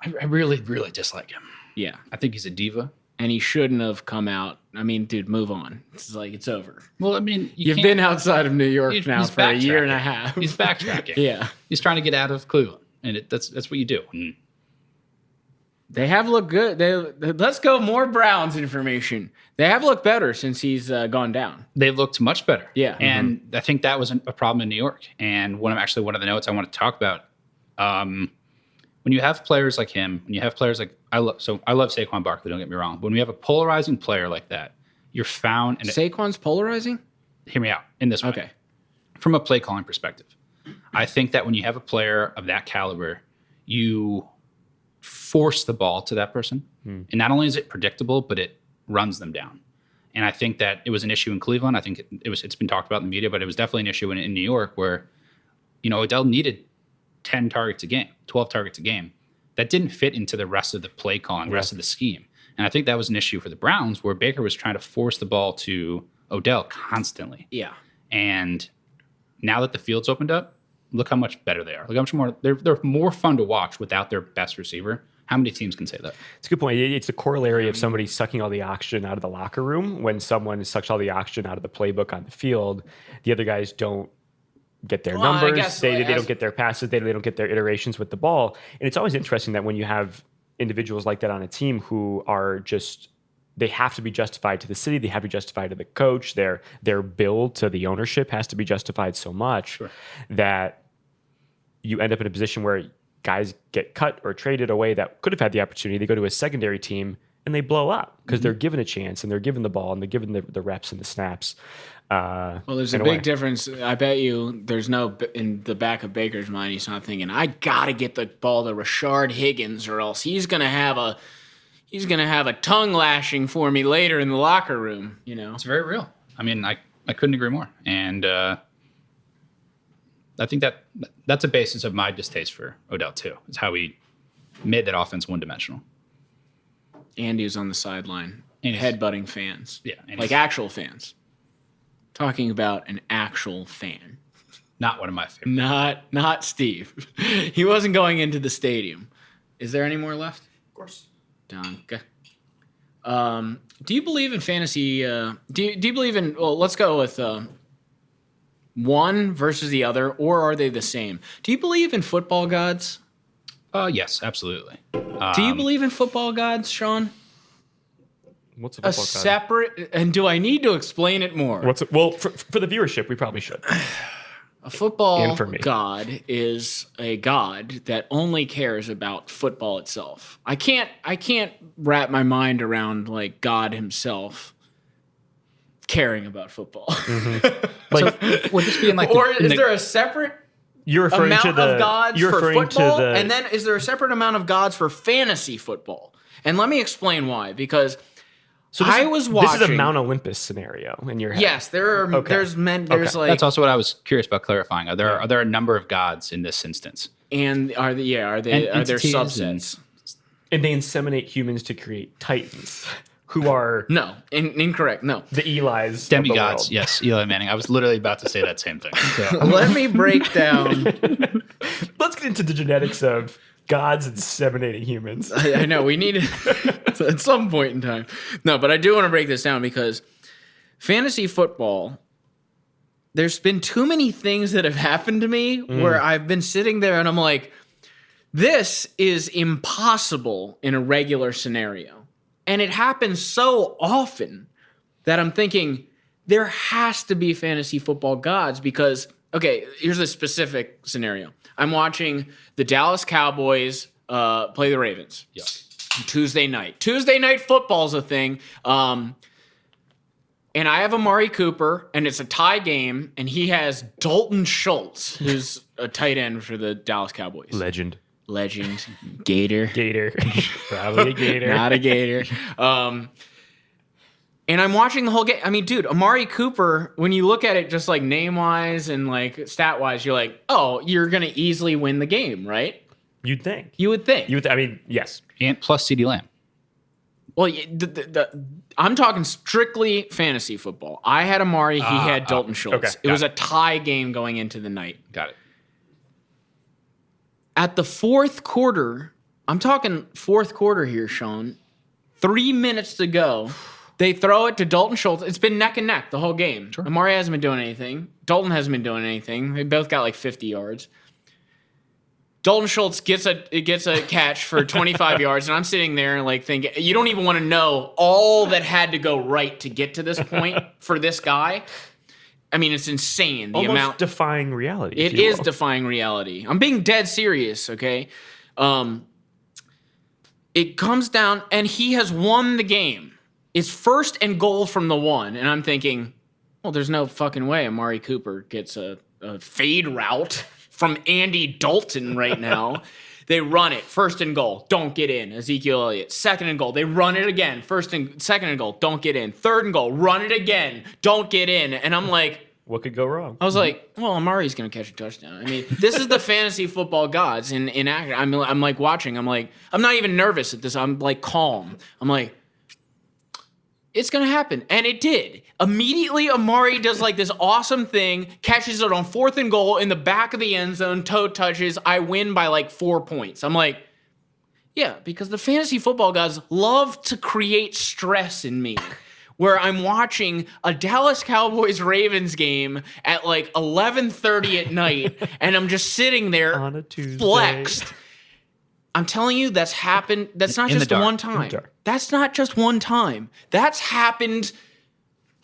I really, really dislike him. Yeah, I think he's a diva. and he shouldn't have come out. I mean, dude, move on. It's like it's over. Well, I mean, You've been outside of New York He's now for a year and a backtracking. half. He's backtracking. Yeah. He's trying to get out of Cleveland, and that's what you do. They have looked good. Let's go more Browns information. They have looked better since he's gone down. They looked much better. Yeah. And I think that was a problem in New York. And one of the notes I want to talk about, when you have players like him, when you have players like I love Saquon Barkley, don't get me wrong. But when you have a polarizing player like that, you're found. And Saquon's polarizing? hear me out in this way. Okay. From a play calling perspective, I think that when you have a player of that caliber, you force the ball to that person. And not only is it predictable, but it runs them down. And I think that it was an issue in Cleveland. I think it's been talked about in the media, but it was definitely an issue in New York where, Odell needed 10 targets a game, 12 targets a game. That didn't fit into the rest of the play calling, rest of the scheme. And I think that was an issue for the Browns where Baker was trying to force the ball to Odell constantly. Yeah. And now that the field's opened up, look how much better they are. Look how much more they're more fun to watch without their best receiver. How many teams can say that? It's a good point. It's a corollary of somebody sucking all the oxygen out of the locker room. When someone sucks all the oxygen out of the playbook on the field, the other guys don't get their numbers. They don't get their passes. They don't get their iterations with the ball. And it's always interesting that when you have individuals like that on a team who are just, they have to be justified to the city. They have to be justified to the coach. Their bill to the ownership has to be justified so much that you end up in a position where guys get cut or traded away that could have had the opportunity. They go to a secondary team and they blow up because they're given a chance and they're given the ball and they're given the reps and the snaps. Well, there's a big difference. I bet you there's no, in the back of Baker's mind, he's not thinking, I got to get the ball to Rashard Higgins or else he's going to have a tongue lashing for me later in the locker room. You know, it's very real. I mean, I couldn't agree more. And I think that's a basis of my distaste for Odell too. Is how he made that offense one-dimensional. Andy was on the sideline, headbutting fans. Yeah, like actual fans. Talking about an actual fan. Not one of my favorites. Not Steve. He wasn't going into the stadium. Is there any more left? Of course. Danke. Do you believe in fantasy? Do you believe in? Well, let's go with one versus the other, or are they the same? Do you believe in football gods? Yes, absolutely. Do you believe in football gods, Sean? What's a football god? Separate, and do I need to explain it more? Well, for the viewership, we probably should. A football god is a god that only cares about football itself. I can't wrap my mind around like God himself caring about football. Like, so, would this be in like, or is there a separate amount of gods for football, and then is there a separate amount of gods for fantasy football? And let me explain why. Because I was watching. This is a Mount Olympus scenario in your head. Yes, there are. Okay. There's like. That's also what I was curious about clarifying. Are there a number of gods in this instance? And are there subsets? And they inseminate humans to create titans, who are incorrect. No, the Eli's demigods. Of the world. Yes, Eli Manning. I was literally about to say that same thing. So. Let me break down. Let's get into the genetics of gods inseminating humans. I know we need it at some point in time. No, but I do want to break this down because fantasy football. There's been too many things that have happened to me where I've been sitting there and I'm like, this is impossible in a regular scenario. And it happens so often that I'm thinking there has to be fantasy football gods because, okay, here's a specific scenario. I'm watching the Dallas Cowboys play the Ravens. Yeah. Tuesday night. Tuesday night football's a thing. And I have Amari Cooper, and it's a tie game, and he has Dalton Schultz, who's a tight end for the Dallas Cowboys. Legend. Gator. Probably a gator. Not a gator. And I'm watching the whole game. I mean, dude, Amari Cooper, when you look at it just like name-wise and like stat-wise, you're like, oh, you're going to easily win the game, right? You'd think. You would think. I mean, yes. And plus CeeDee Lamb. Well, I'm talking strictly fantasy football. I had Amari. He had Dalton Schultz. Okay, it was a tie game going into the night. Got it. At the fourth quarter, I'm talking fourth quarter here, Sean. 3 minutes to go. They throw it to Dalton Schultz. It's been neck and neck the whole game. Sure. Amari hasn't been doing anything. Dalton hasn't been doing anything. They both got like 50 yards. Dalton Schultz gets a catch for 25 yards, and I'm sitting there like thinking, you don't even want to know all that had to go right to get to this point for this guy. I mean, it's insane. Almost defying reality. It is defying reality. I'm being dead serious, okay? It comes down, and he has won the game. It's first and goal from the one, and I'm thinking, well, there's no fucking way Amari Cooper gets a fade route from Andy Dalton right now. They run it. First and goal. Don't get in. Ezekiel Elliott. Second and goal. They run it again. Second and goal. Don't get in. Third and goal. Run it again. Don't get in. And I'm like, what could go wrong? I was like, well, Amari's going to catch a touchdown. I mean, this is the fantasy football gods in action. I'm like watching. I'm like, I'm not even nervous at this. I'm like calm. I'm like, it's going to happen. And it did. Immediately, Amari does like this awesome thing, catches it on 4th and goal in the back of the end zone, toe touches. I win by like 4 points. I'm like, yeah, because the fantasy football guys love to create stress in me. Where I'm watching a Dallas Cowboys-Ravens game at like 11:30 at night, and I'm just sitting there On a Tuesday. flexed. I'm telling you, that's happened. That's not In the just dark. one In the time. dark. That's not just one time. That's happened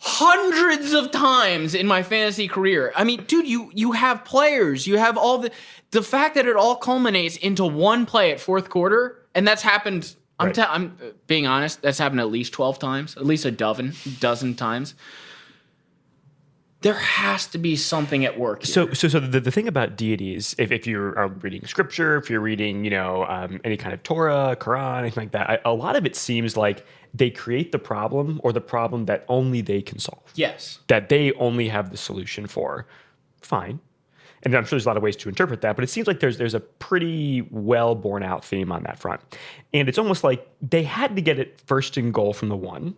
hundreds of times in my fantasy career. I mean, dude, you have players. You have all the fact that it all culminates into one play at 4th quarter, and that's happened. Right. I'm being honest. That's happened at least 12 times, at least a dozen times. There has to be something at work here. So the thing about deities, if you are reading scripture, if you're reading, any kind of Torah, Quran, anything like that, a lot of it seems like they create the problem or the problem that only they can solve. Yes. That they only have the solution for. Fine. And I'm sure there's a lot of ways to interpret that, but it seems like there's a pretty well borne out theme on that front. And it's almost like they had to get it 1st and goal from the 1.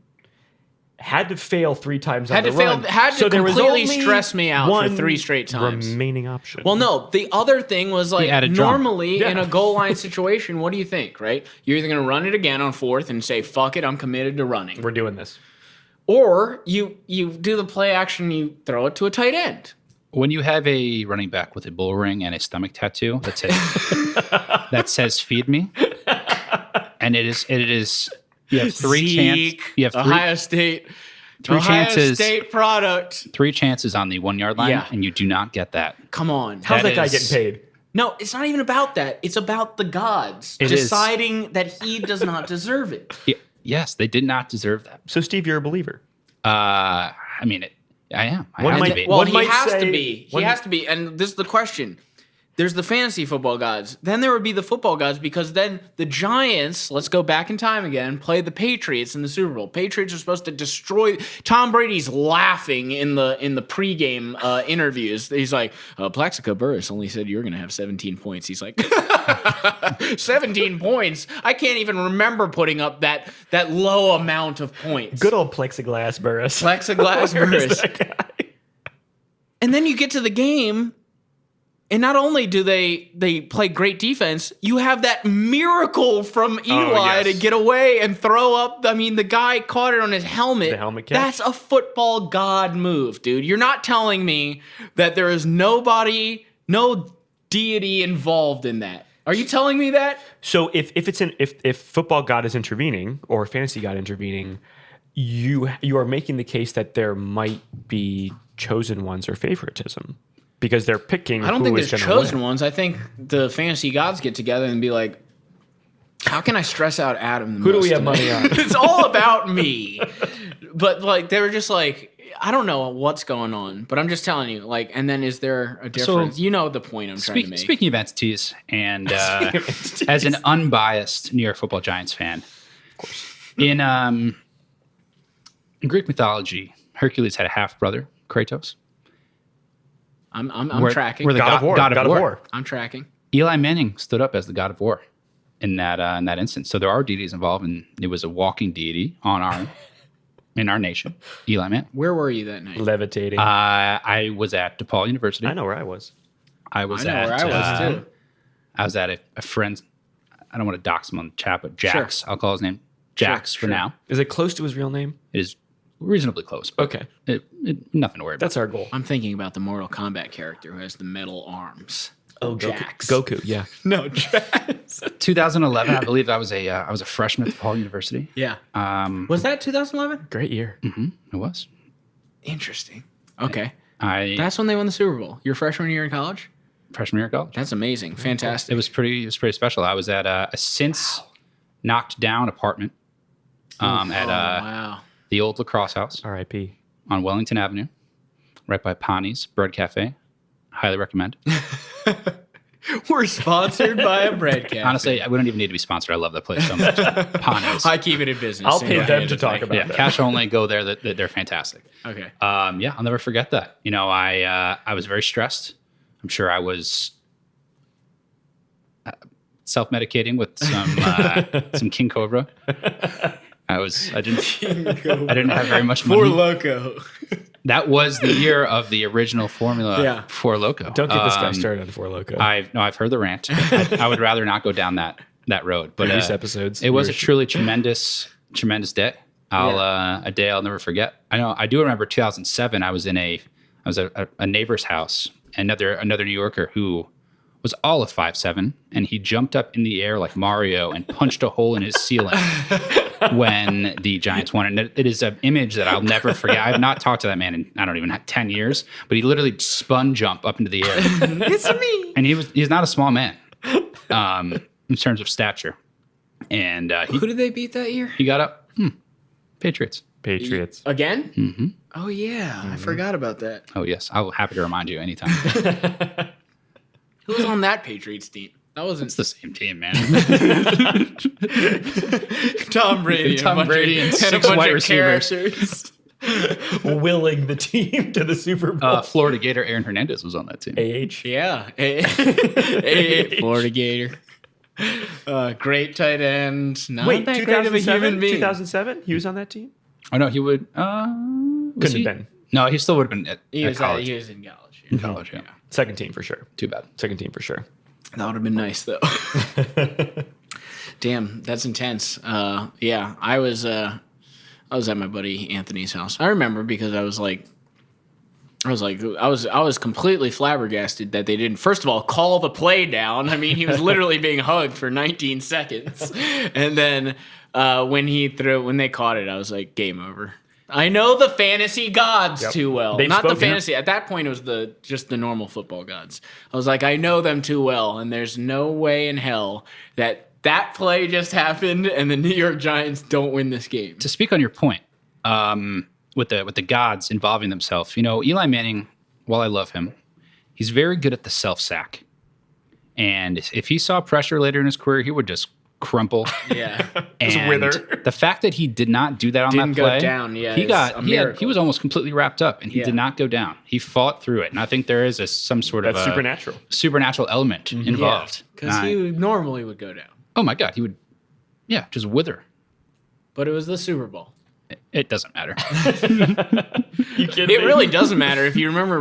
Had to fail 3 times on the run. Had to there was completely only stress me out for one 3 straight times. remaining option. Well, no, the other thing was like added drama. normally Yeah. in a goal line situation, what do you think, right? You're either going to run it again on 4th and say, fuck it, I'm committed to running. We're doing this. Or you do the play action, you throw it to a tight end. When you have a running back with a bull ring and a stomach tattoo that says "feed me," and it is you have 3 chances. You have Ohio State. three Ohio chances. State product. 3 chances on the 1 yard line, Yeah. and you do not get that. Come on. How's that guy is- getting paid? No, it's not even about that. It's about the gods It is. deciding that he does not deserve it. Yes, they did not deserve that. So, Steve, you're a believer. I mean, I am. I One have might- to be. Well, One he might has to say- be. He one- has to be. And this is the question. There's the fantasy football gods. Then there would be the football gods because then the Giants, let's go back in time again, play the Patriots in the Super Bowl. Patriots are supposed to destroy. Tom Brady's laughing in the pregame interviews. He's like, Plaxico Burress only said you're going to have 17 points. He's like, 17 points? I can't even remember putting up that low amount of points. Good old plexiglass Burris. Plexiglass Where is Burress. that guy? And then you get to the game, and not only do they play great defense, you have that miracle from Eli yes. to get away and throw up. I mean, the guy caught it on his helmet. The helmet catch. That's a football god move, dude. You're not telling me that there is no deity involved in that. Are you telling me that? So if football god is intervening or fantasy god intervening, you are making the case that there might be chosen ones or favoritism because they're picking. I don't who think is there's gonna chosen win. ones. I think the fantasy gods get together and be like, how can I stress out Adam the Who do most we have today? money on? It's all about me. But like they were just like, I don't know what's going on, but I'm just telling you, like, and then is there a difference? You know the point I'm trying to make. Speaking of entities, and as an unbiased New York Football Giants fan, of course, in Greek mythology, Hercules had a half brother, Kratos. I'm Where- tracking. where the God of War. God of War. I'm tracking. Eli Manning stood up as the god of war in that instance. So there are deities involved, and it was a walking deity in our nation. Eli Manning. Where were you that night? Levitating. I was at DePaul University. I know where I was. I was I know at where I was too. I was at a friend's. I don't want to dox him on the chat, but Jax. I'll call his name Jax for sure. now. Is it close to his real name? It is reasonably close. But Okay, nothing to worry about. that's our goal. I'm thinking about the Mortal Kombat character who has the metal arms. Oh, Jax. Goku. Yeah. No, Jax. 2011, I believe I was a freshman at DePaul University. Yeah. Was that 2011? Great year. It was. Interesting. Okay. I That's when they won the Super Bowl. Your freshman year in college? freshman year of college. That's amazing. Fantastic. It was pretty special. I was at a since knocked down apartment at wow. the old lacrosse house R.I.P. on Wellington Avenue, right by Pawnee Bread Cafe. Highly recommend. We're sponsored by a bread cafe. Honestly, we don't even need to be sponsored. I love that place so much. Pawnee. I keep it in business. I'll pay them to talk about Yeah, that. cash only. Go there. They're fantastic. Okay. Yeah, I'll never forget that. You know, I was very stressed. I'm sure I was self-medicating with some King Cobra. I didn't have very much money. Four Loco. That was the year of the original formula Yeah. for Loco. Don't get this guy started on Four Loco. I've heard the rant. I would rather not go down that road. But Previous episodes. it was a truly tremendous day. A day I'll never forget. I do remember 2007. I was at a neighbor's house, another New Yorker who was all of 5'7", and he jumped up in the air like Mario and punched a hole in his ceiling when the Giants won. And it is an image that I'll never forget. I have not talked to that man in, I don't even have 10 years, but he literally spun jump up into the air. It's me. And he's not a small man in terms of stature. And Who did they beat that year? he got up. Patriots. Patriots. Again? Mm-hmm. Oh, yeah. I forgot about that. Oh, yes. I'll happy to remind you anytime. Who was on that Patriots team? That wasn't It's the same team, man. Tom Brady. Tom Brady and six wide receivers. Willing the team to the Super Bowl. Florida Gator Aaron Hernandez was on that team. AH. Yeah. Florida Gator. Great tight end. Not Wait, that great of a human being. 2007? He was on that team? Oh, no, he would. Couldn't have been. No, he still would have been at He was college. he was in college. College, yeah. Second team for sure. Too bad. Second team for sure. That would have been nice, though. Damn, that's intense. Yeah, I was at my buddy Anthony's house. I remember because I was completely flabbergasted that they didn't, first of all, call the play down. I mean, he was literally being hugged for 19 seconds. And then when they caught it, I was like, game over. I know the fantasy gods too well. They've Not the spoken. fantasy. At that point, it was just the normal football gods. I was like, I know them too well, and there's no way in hell that play just happened and the New York Giants don't win this game. To speak on your point, with the gods involving themselves, Eli Manning, while I love him, he's very good at the self-sack. And if he saw pressure later in his career, he would just crumple. Yeah. And wither. the fact that he did not do that on Didn't that go play, down, yeah, he it's a miracle. he was almost completely wrapped up, and he did not go down. He fought through it, and I think there is some sort of That's supernatural. supernatural element involved. Because he normally would go down. Oh my God, he would, just wither. But it was the Super Bowl. It doesn't matter. You kidding It me? really doesn't matter if you remember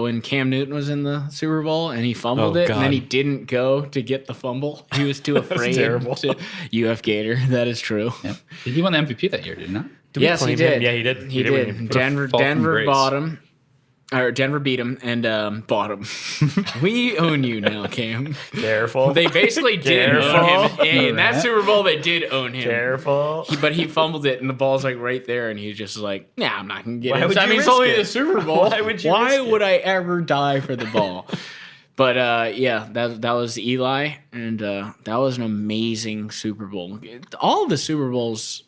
when Cam Newton was in the Super Bowl and he fumbled Oh, it and then God. he didn't go to get the fumble. He was too afraid. terrible. UF Gator, that is true. Yeah. He won the MVP that year, did he not? Did we Yes, he claim did. him? Yeah, he did. He win. did. Denver fall from grace. bought him. Or Denver beat him and bought him. We own you now, Cam. Careful. They basically did own Careful. him. In that Super Bowl, they did own him. Careful. But he fumbled it, and the ball's like right there, and he's just like, "Nah, I'm not gonna get Why it." would I you mean, it's risk only it? the Super Bowl. Why would you risk it? I ever die for the ball? But that was Eli, and that was an amazing Super Bowl. All of the Super Bowls,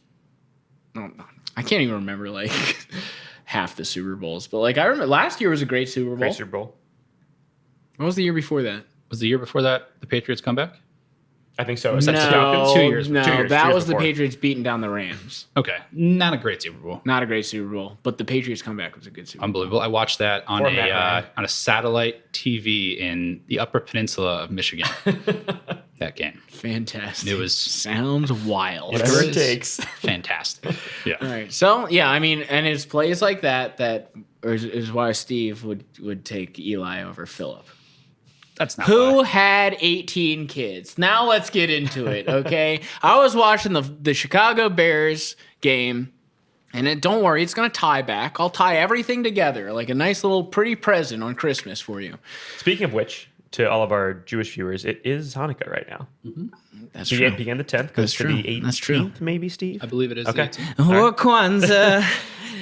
I can't even remember like half the Super Bowls, but like I remember last year was a great Super Bowl. Great Super Bowl. What was the year before that? Was the year before that the Patriots comeback? I think so. No, Falcons? 2 years. No, 2 years, that 2 years was before. the Patriots beating down the Rams. Okay, not a great Super Bowl. Not a great Super Bowl, but the Patriots comeback was a good Super Bowl. Unbelievable. I watched that on Poor Matt Ryan. on a satellite TV in the Upper Peninsula of Michigan. That game. Fantastic. It was- sounds wild. Whatever it was takes. Fantastic. Yeah. All right. So yeah, I mean, and it's plays like that is why Steve would take Eli over Philip. That's not Who why. had 18 kids? Now let's get into it, okay? I was watching the Chicago Bears game, and don't worry, it's going to tie back. I'll tie everything together like a nice little pretty present on Christmas for you. Speaking of which, to all of our Jewish viewers, it is Hanukkah right now. That's Began the 10th, goes That's to true. the 18th, That's true. maybe, Steve? I believe it is. Okay. The 18th. Or Kwanzaa,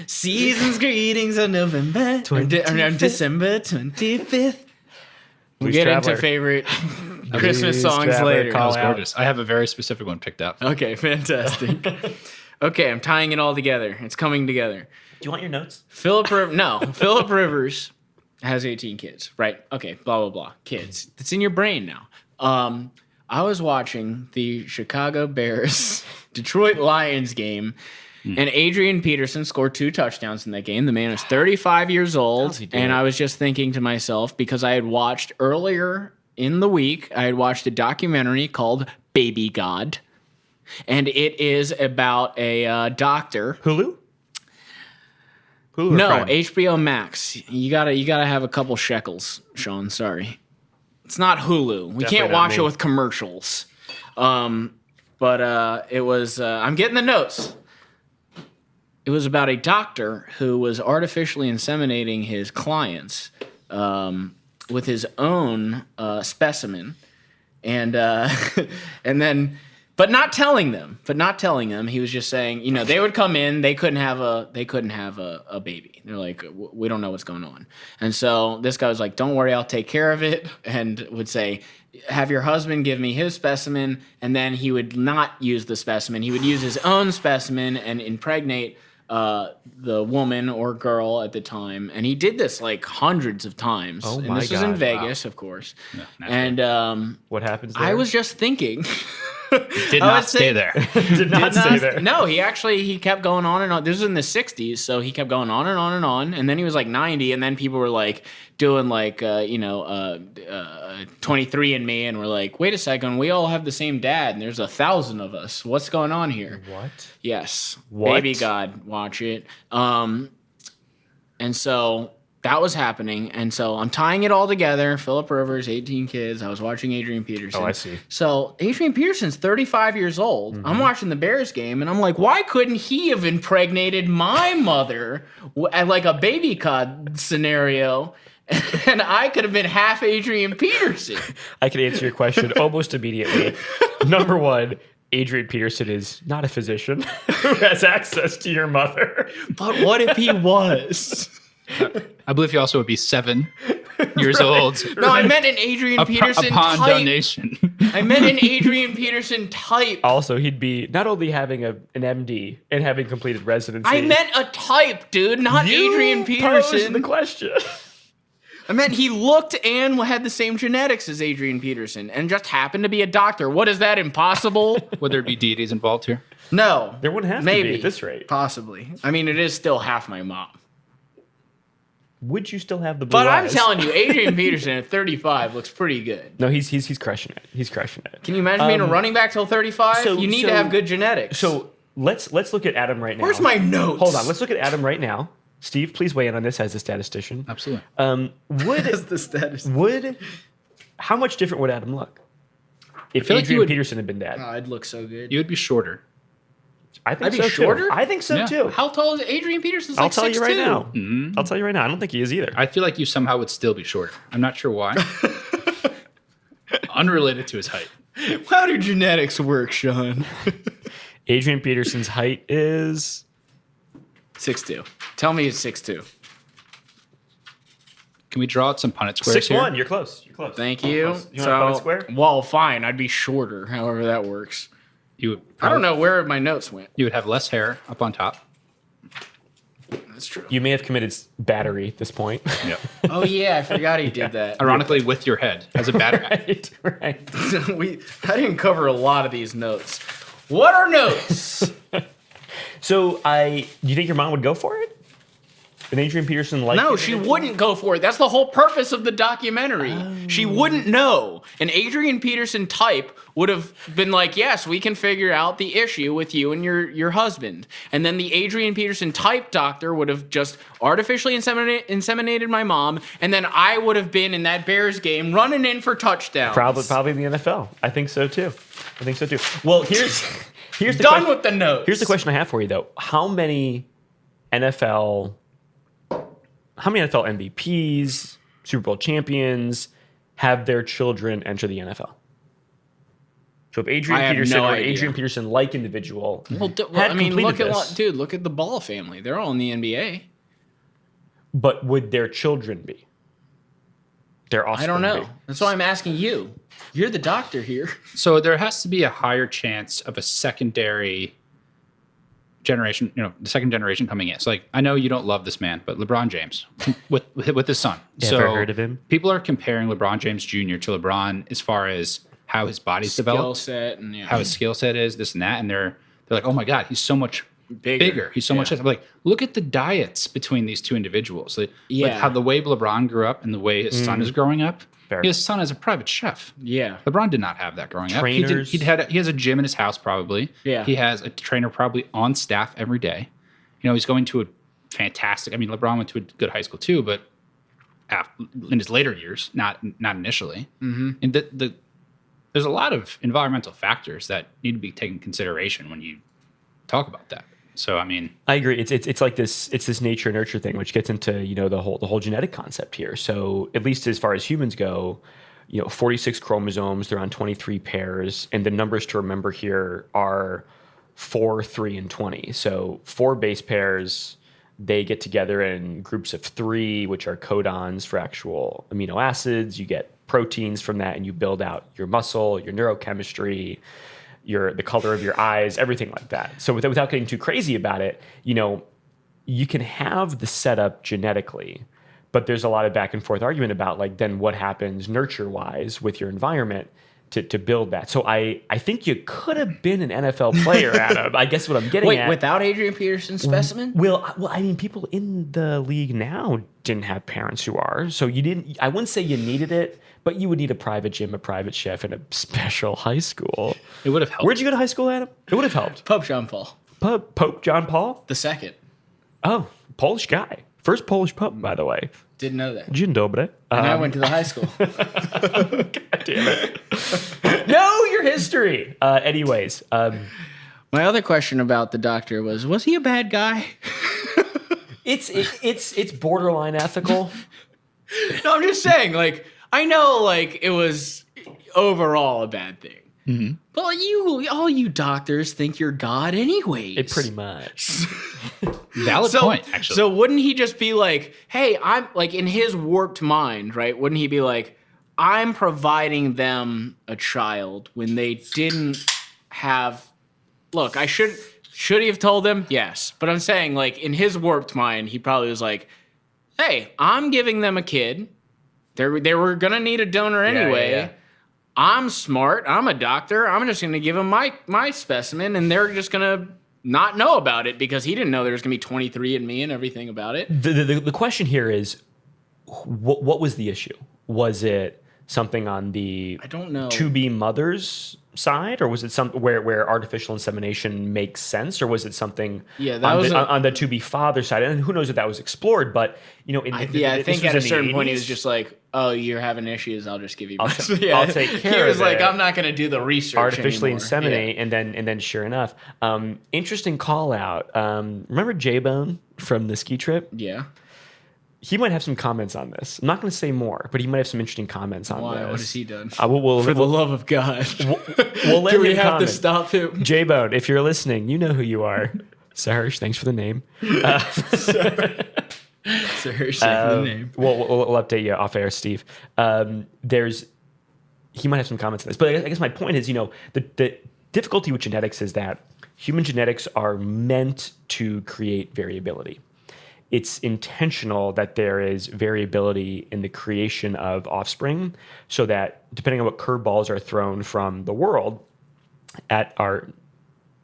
season's greetings on November, or December 25th. We'll Blues get Traveler. into favorite Christmas Blues songs Traveler, later. call That was out. gorgeous. I have a very specific one picked out. Okay, fantastic. Okay, I'm tying it all together. It's coming together. Do you want your notes? Philip Rivers has 18 kids, right? Okay, blah blah blah. Kids. It's in your brain now. I was watching the Chicago Bears Detroit Lions game, and Adrian Peterson scored 2 touchdowns in that game. The man is 35 years old, he do and it? I was just thinking to myself because I had watched earlier in the week, I had watched a documentary called Baby God. and it is about a doctor. Hulu? Hulu or No, Prime? HBO Max. You gotta have a couple shekels, Sean. Sorry, it's not Hulu. We Definitely can't not watch me. it with commercials. But it was. I'm getting the notes. It was about a doctor who was artificially inseminating his clients with his own specimen, and and then, but not telling them. He was just saying, they would come in, they couldn't have a baby. They're like, we don't know what's going on, and so this guy was like, don't worry, I'll take care of it, and would say, have your husband give me his specimen, and then he would not use the specimen. He would use his own specimen and impregnate the woman or girl at the time, and he did this like hundreds of times. Oh and my this was in God. Vegas, of course. Yeah, And What happens there? I was just thinking. Did not stay there. Did not stay there. No, he kept going on and on. This was in the 60s, so he kept going on and on and on. And then he was like 90, and then people were like doing like 23andMe, and we're like, wait a second, we all have the same dad, and there's 1,000 of us. What's going on here? What? Yes. What? Baby God, watch it. And so that was happening. And so I'm tying it all together. Philip Rivers, 18 kids. I was watching Adrian Peterson. Oh, I see. So Adrian Peterson's 35 years old. I'm watching the Bears game, and I'm like, why couldn't he have impregnated my mother at like a baby cod scenario? And I could have been half Adrian Peterson. I can answer your question almost immediately. Number one, Adrian Peterson is not a physician who has access to your mother. But what if he was? I believe he also would be 7 years old. No, I meant an Adrian Peterson upon type. donation. I meant an Adrian Peterson type. Also, he'd be not only having an MD and having completed residency. I meant a type, dude, not you Adrian posed Peterson. the question. I meant he looked and had the same genetics as Adrian Peterson and just happened to be a doctor. What is that, impossible? Would there be deities involved here? No. There wouldn't have to maybe be at this rate. Possibly. I mean, it is still half my mom. Would you still have the blue But I'm eyes? telling you, Adrian Peterson at 35 looks pretty good. No, he's crushing it. He's crushing it. Can you imagine being a running back till 35? so- You need so- to have good genetics. So let's look at Adam right now. Where's my notes? Hold on. Let's look at Adam right now. Steve, please weigh in on this as a statistician. Absolutely. Would the status. how much different would Adam look if feel like you Adrian would- Peterson had been dad? I'd look so good. You would be shorter. I think I'd be so shorter? too. I think so Yeah. too. How tall is Adrian Peterson's? I'll Like tell you right 6'2". now. Mm-hmm. I'll tell you right now. I don't think he is either. I feel like you somehow would still be shorter. I'm not sure why. Unrelated to his height. How do genetics work, Sean? Adrian Peterson's height is 6'2". Tell me it's 6'2". Can we draw out some Punnett squares 6'1". here? You're close. You're close. Thank you. You want a Punnett square? Well, fine. I'd be shorter, however that works. You would. I don't know where my notes went. You would have less hair up on top. That's true. You may have committed battery at this point. Yeah. Oh, yeah. I forgot he did that. Ironically, with your head as a battery. right. Right. I didn't cover a lot of these notes. What are notes? So do you think your mom would go for it? An Adrian Peterson like? No, she wouldn't go for it. That's the whole purpose of the documentary. She wouldn't know. An Adrian Peterson type would have been like, yes, we can figure out the issue with you and your husband. And then the Adrian Peterson type doctor would have just artificially inseminated my mom, and then I would have been in that Bears game running in for touchdowns. Probably in the NFL. I think so too. Well, here's the Done question. with the notes. Here's the question I have for you though. How many NFL MVPs, Super Bowl champions have their children enter the NFL? So if Adrian I have Peterson no or idea. Adrian Peterson like individual I mean, look completed at this, look at the Ball family. They're all in the NBA. but would their children be? Their I offspring don't know. be? That's why I'm asking you. You're the doctor here. So there has to be a higher chance of a secondary generation, the second generation coming in. So like, I know you don't love this man, but LeBron James with his son. Yeah, so I've heard of him. People are comparing LeBron James Jr. to LeBron as far as how his body's Skill developed, set and how his skill set is, this and that, and they're like, oh my God, he's so much bigger. He's so much. Yeah. I'm like, look at the diets between these two individuals. Like Yeah. how the way LeBron grew up and the way his son is growing up. Fair. His son is a private chef. Yeah. LeBron did not have that growing up. Trainers. He has a gym in his house probably. Yeah. He has a trainer probably on staff every day. You know, he's going to a fantastic. I mean, LeBron went to a good high school too, but in his later years, not initially. Mm-hmm. And there's a lot of environmental factors that need to be taken into consideration when you talk about that. So, I mean, I agree. It's like this nature nurture thing, which gets into, you know, the whole genetic concept here. So at least as far as humans go, you know, 46 chromosomes, they're on 23 pairs, and the numbers to remember here are 4, 3, and 20. So 4 base pairs, they get together in groups of 3, which are codons for actual amino acids. You get proteins from that, and you build out your muscle, your neurochemistry, the color of your eyes, everything like that. So without getting too crazy about it, you know, you can have the setup genetically, but there's a lot of back and forth argument about like then what happens nurture wise with your environment to build that. So I think you could have been an NFL player, Adam. I guess what I'm getting at. Wait, without Adrian Peterson's specimen? Well, I mean, people in the league now didn't have parents who are, so you didn't. I wouldn't say you needed it, but you would need a private gym, a private chef, and a special high school. it would have helped. Where'd you go to high school, Adam? It would have helped. Pope John Paul Pope John Paul? the second. Oh, Polish guy. First Polish pope, by the way. Didn't know that. Dzień dobry. And I went to the high school. God damn it. No, your history. Anyways. My other question about the doctor was he a bad guy? It's borderline ethical. No, I'm just saying, like, I know, like, it was overall a bad thing. Mm-hmm. But all you doctors think you're God anyways. It pretty much. Valid point, actually. So wouldn't he just be like, hey, I'm, like, in his warped mind, right? Wouldn't he be like, I'm providing them a child when they didn't have, look, I should he have told them? Yes. But I'm saying, like, in his warped mind, he probably was like, hey, I'm giving them a kid. They were going to need a donor anyway. Yeah. I'm smart. I'm a doctor. I'm just going to give him my specimen, and they're just going to not know about it because he didn't know there was going to be 23andMe and everything about it. The question here is, what was the issue? Was it something on the I don't know. to-be mother's side, or was it some where artificial insemination makes sense, or was it something on the to-be father side? And who knows if that was explored, but you know, I think at a certain point he was just like, "Oh, you're having issues. I'll just give you." I'll take care. He was of like, it. "I'm not going to do the research Artificially anymore." inseminate, and then sure enough, interesting call out. Remember J-Bone from the ski trip? Yeah. He might have some comments on this. I'm not going to say more, but he might have some interesting comments on Why? this. What has he done? For the love of God. We'll let Do we him have comment. to stop him? J-Bone, if you're listening, you know who you are. Serge, thanks for the name. Serge, the name. We'll update you off air, Steve. He might have some comments on this, but I guess my point is, you know, the difficulty with genetics is that human genetics are meant to create variability. It's intentional that there is variability in the creation of offspring so that depending on what curveballs are thrown from the world at our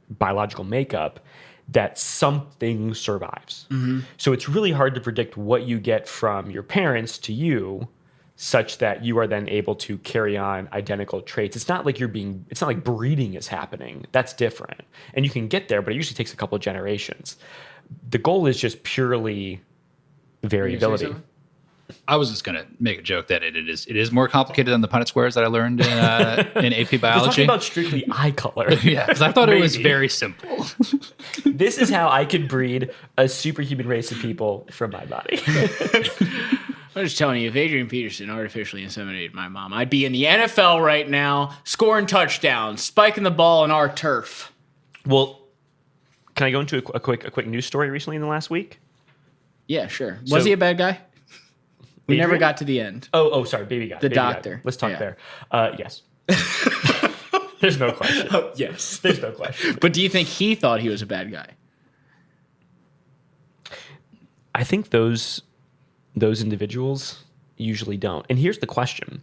biological makeup, that something survives. Mm-hmm. So it's really hard to predict what you get from your parents to you such that you are then able to carry on identical traits. It's not like it's not like breeding is happening. That's different. And you can get there, but it usually takes a couple of generations. The goal is just purely variability. I was just going to make a joke that it is more complicated than the Punnett squares that I learned in AP biology. We're talking about strictly eye color. Yeah, because I thought it was very simple. This is how I could breed a superhuman race of people from my body. I'm just telling you, if Adrian Peterson artificially inseminated my mom, I'd be in the NFL right now, scoring touchdowns, spiking the ball on our turf. Well, can I go into a quick news story recently in the last week? Yeah, sure. Was he a bad guy? We never got to the end. Oh, sorry, baby guy. The doctor. Let's talk there. Yes. There's no question. Oh, yes. There's no question. But do you think he thought he was a bad guy? I think those individuals usually don't. And here's the question.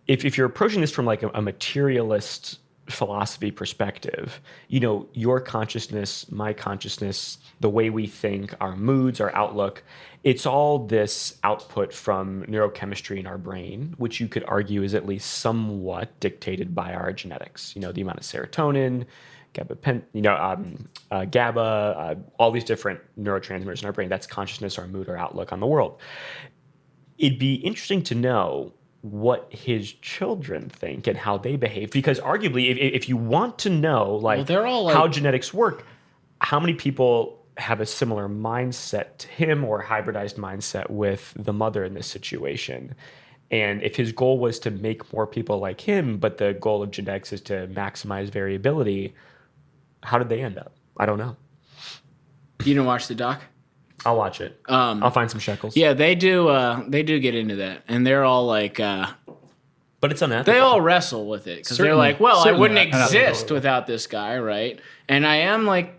If you're approaching this from like a materialist philosophy perspective, your consciousness, my consciousness, the way we think, our moods, our outlook, it's all this output from neurochemistry in our brain, which you could argue is at least somewhat dictated by our genetics. The amount of serotonin, GABA, all these different neurotransmitters in our brain. That's consciousness, our mood, our outlook on the world. It'd be interesting to know what his children think and how they behave, because arguably, if you want to know, they're all how genetics work, how many people have a similar mindset to him or hybridized mindset with the mother in this situation? And if his goal was to make more people like him, but the goal of genetics is to maximize variability, how did they end up? I don't know. You didn't watch the doc? I'll watch it. I'll find some shekels. Yeah, they do. They do get into that, and they're all like, but it's unethical. they all wrestle with it because they're like, well, I wouldn't exist without this guy, right? And I am like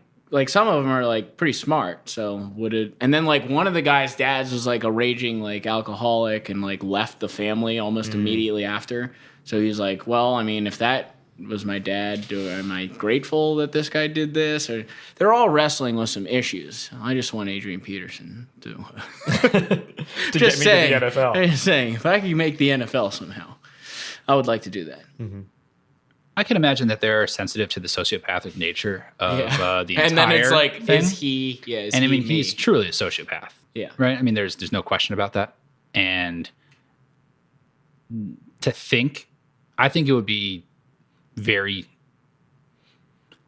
some of them are like pretty smart. So would it? And then like one of the guy's dads was like a raging like alcoholic and like left the family almost immediately after. So he's like, well, I mean, if that was my dad, am I grateful that this guy did this? Or they're all wrestling with some issues. I just want Adrian Peterson to just get me to the NFL. I'm just saying, if I could make the NFL somehow, I would like to do that. Mm-hmm. I can imagine that they're sensitive to the sociopathic nature of the entire and then it's like, thing. is he? Yeah, is and he I mean, me? he's truly a sociopath. Yeah. Right? I mean, there's no question about that. And to think, I think it would be very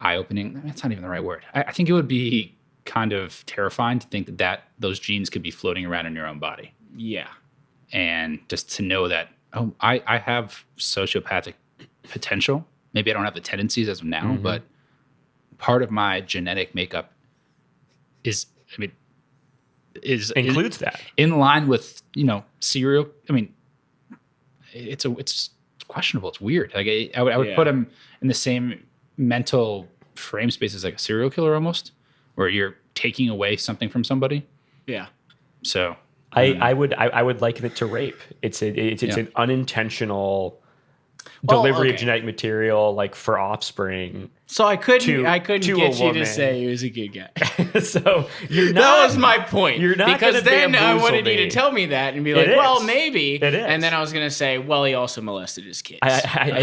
eye-opening. That's not even the right word. I think it would be kind of terrifying to think that those genes could be floating around in your own body. Yeah. And just to know that, I have sociopathic potential. Maybe I don't have the tendencies as of now, but part of my genetic makeup includes that in line with serial. I mean, it's questionable. It's weird. Like I would put him in the same mental frame space as like a serial killer almost, where you're taking away something from somebody. Yeah. So I would liken it to rape. It's an unintentional delivery of genetic material, like for offspring. So I couldn't get you woman. to say he was a good guy. So you're not. That was my point. You're not because then I bamboozle wanted you me. to tell me that and be like, It well, is. maybe. It is. And then I was gonna say, well, he also molested his kids. I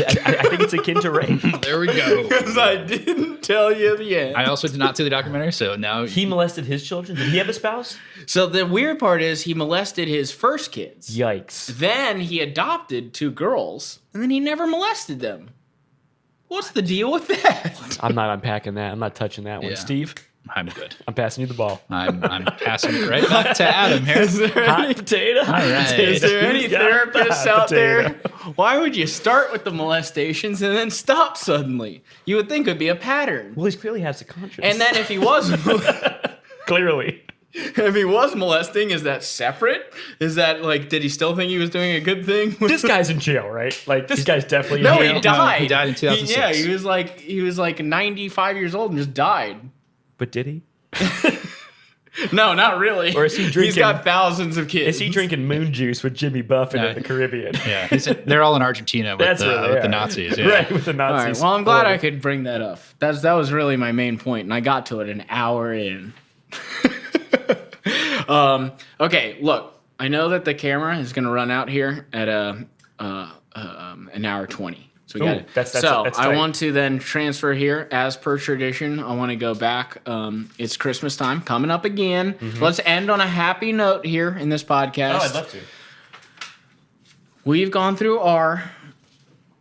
think it's akin to rape. there we go. Because I didn't tell you the end. I also did not see the documentary, so now He molested his children. Did he have a spouse? So the weird part is he molested his first kids. Yikes. Then he adopted 2 girls, and then he never molested them. What's the deal with that? I'm not unpacking that. I'm not touching that one. Yeah. Steve, I'm good. I'm passing you the ball. I'm passing it right back to Adam here. Is there Hot any, potato. All right. is there any He's got the therapists hot out potato. there? Why would you start with the molestations and then stop suddenly? You would think it would be a pattern. Well, he clearly has a conscience. And then if he was clearly. if he was molesting, is that separate? Is that like, did he still think he was doing a good thing? This guy's in jail, right? Like this guy's definitely No, in jail. he died. he died in 2006. He was like 95 years old and just died. But did he? No, not really. Or is he He's drinking- got thousands of kids. Is he drinking moon juice with Jimmy Buffett in the Caribbean? Yeah, they're all in Argentina with, That's where they with are. the Nazis. Yeah. Right, with the All Nazis. right. Well, I'm glad I could bring that up. That was really my main point, and I got to it an hour in. Okay, look. I know that the camera is going to run out here at an hour 20. So we got Ooh, it. that's so tight. I want to then transfer here, as per tradition. I want to go back. It's Christmas time coming up again. Let's end on a happy note here in this podcast. Oh, I'd love to. We've gone through our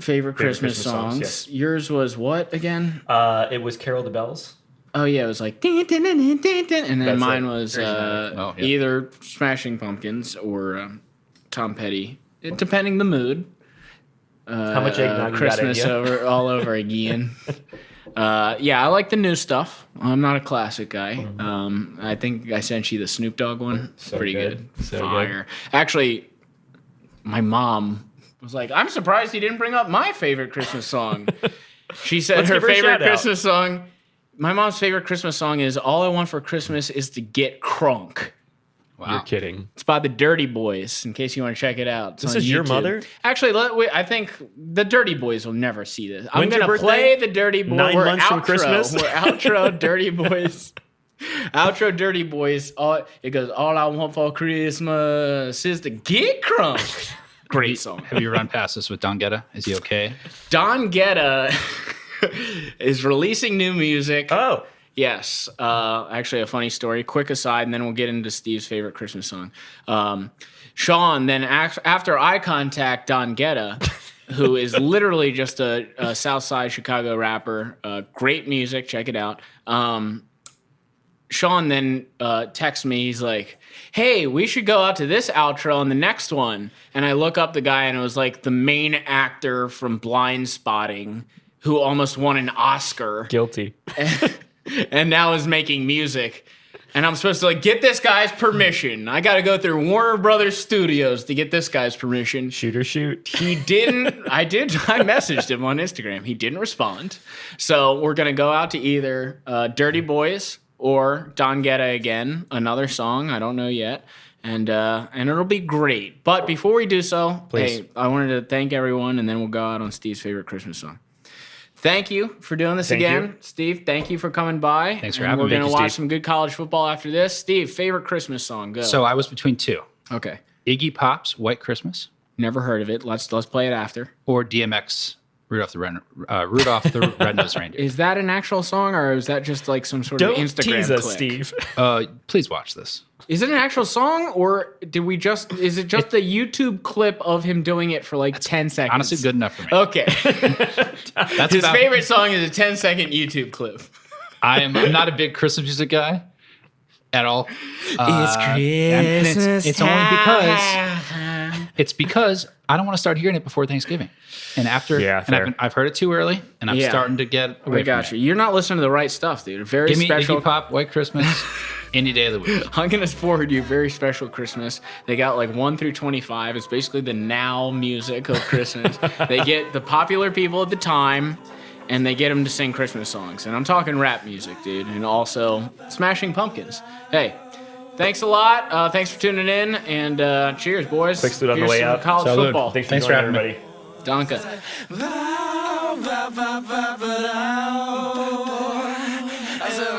favorite Christmas Christmas songs, songs. yes. Yours was what again? It was Carol the Bells. Oh yeah, it was like dun, dun, dun, dun, dun, dun. And then That's mine it. was yeah. either Smashing Pumpkins or Tom Petty, depending the mood. How much eggnog you got in Christmas you? all over again. Yeah, I like the new stuff. I'm not a classic guy. I think I sent you the Snoop Dogg one. So Pretty good. good. So Fire. Actually, my mom was like, I'm surprised you didn't bring up my favorite Christmas song. She said Let's her give her a favorite shout-out. Christmas song. My mom's favorite Christmas song is "All I Want for Christmas Is to Get Crunk." Wow. You're kidding. It's by the Dirty Boys, in case you want to check it out. It's This on is your YouTube. mother? Actually, I think the Dirty Boys will never see this. I'm When's your going to birthday? play the Dirty Boys. 9 We're months from outro. Christmas? We're outro Dirty Boys. Outro Dirty Boys. It goes, all I want for Christmas is to get crunk. Great song. Have you run past this with Don Guetta? Is he okay? Don Guetta is releasing new music. Oh, Yes. Actually, a funny story. Quick aside, and then we'll get into Steve's favorite Christmas song. Sean, then after I contact Don Guetta, who is literally just a Southside Chicago rapper, great music, check it out. Sean then texts me. He's like, hey, we should go out to this outro on the next one. And I look up the guy, and it was like the main actor from Blind Spotting, who almost won an Oscar. guilty. And now is making music. And I'm supposed to like get this guy's permission. I got to go through Warner Brothers Studios to get this guy's permission. Shoot or shoot. He didn't. I messaged him on Instagram. He didn't respond. So we're going to go out to either Dirty Boys or Don Guetta again, another song. I don't know yet. And it'll be great. But before we do so, Please. hey, I wanted to thank everyone, and then we'll go out on Steve's favorite Christmas song. Thank you for doing this Thank again. you. Steve, thank you for coming by. Thanks for And having me. We're going to Thank you, watch Steve. some good college football after this. Steve, favorite Christmas song? Go. So I was between two. Okay. Iggy Pop's White Christmas Never heard of it. Let's play it after. or DMX Rudolph the Red-Nosed Reindeer. Is that an actual song, or is that just like some sort Don't of Instagram tease us, clip? Steve. Please watch this. Is it an actual song, or is it just the YouTube clip of him doing it for like 10 seconds? Honestly, good enough for me. Okay. That's His about- favorite song is a 10-second YouTube clip. I'm not a big Christmas music guy at all. It's Christmas. It's only because I don't want to start hearing it before Thanksgiving. And after, Yeah, fair. I've heard it too early, and I'm Yeah. starting to get away I got from you. You're not listening to the right stuff, dude. A very Give me special. Iggy Pop, White Christmas, any day of the week. I'm gonna forward you a very special Christmas. They got like 1 through 25. It's basically the now music of Christmas. They get the popular people at the time, and they get them to sing Christmas songs. And I'm talking rap music, dude, and also Smashing Pumpkins. Hey, thanks a lot. Thanks for tuning in, and cheers, boys. Fixed it on the Here's way some out. College Salud. football. Thanks for joining, having me. everybody. Donka. I said,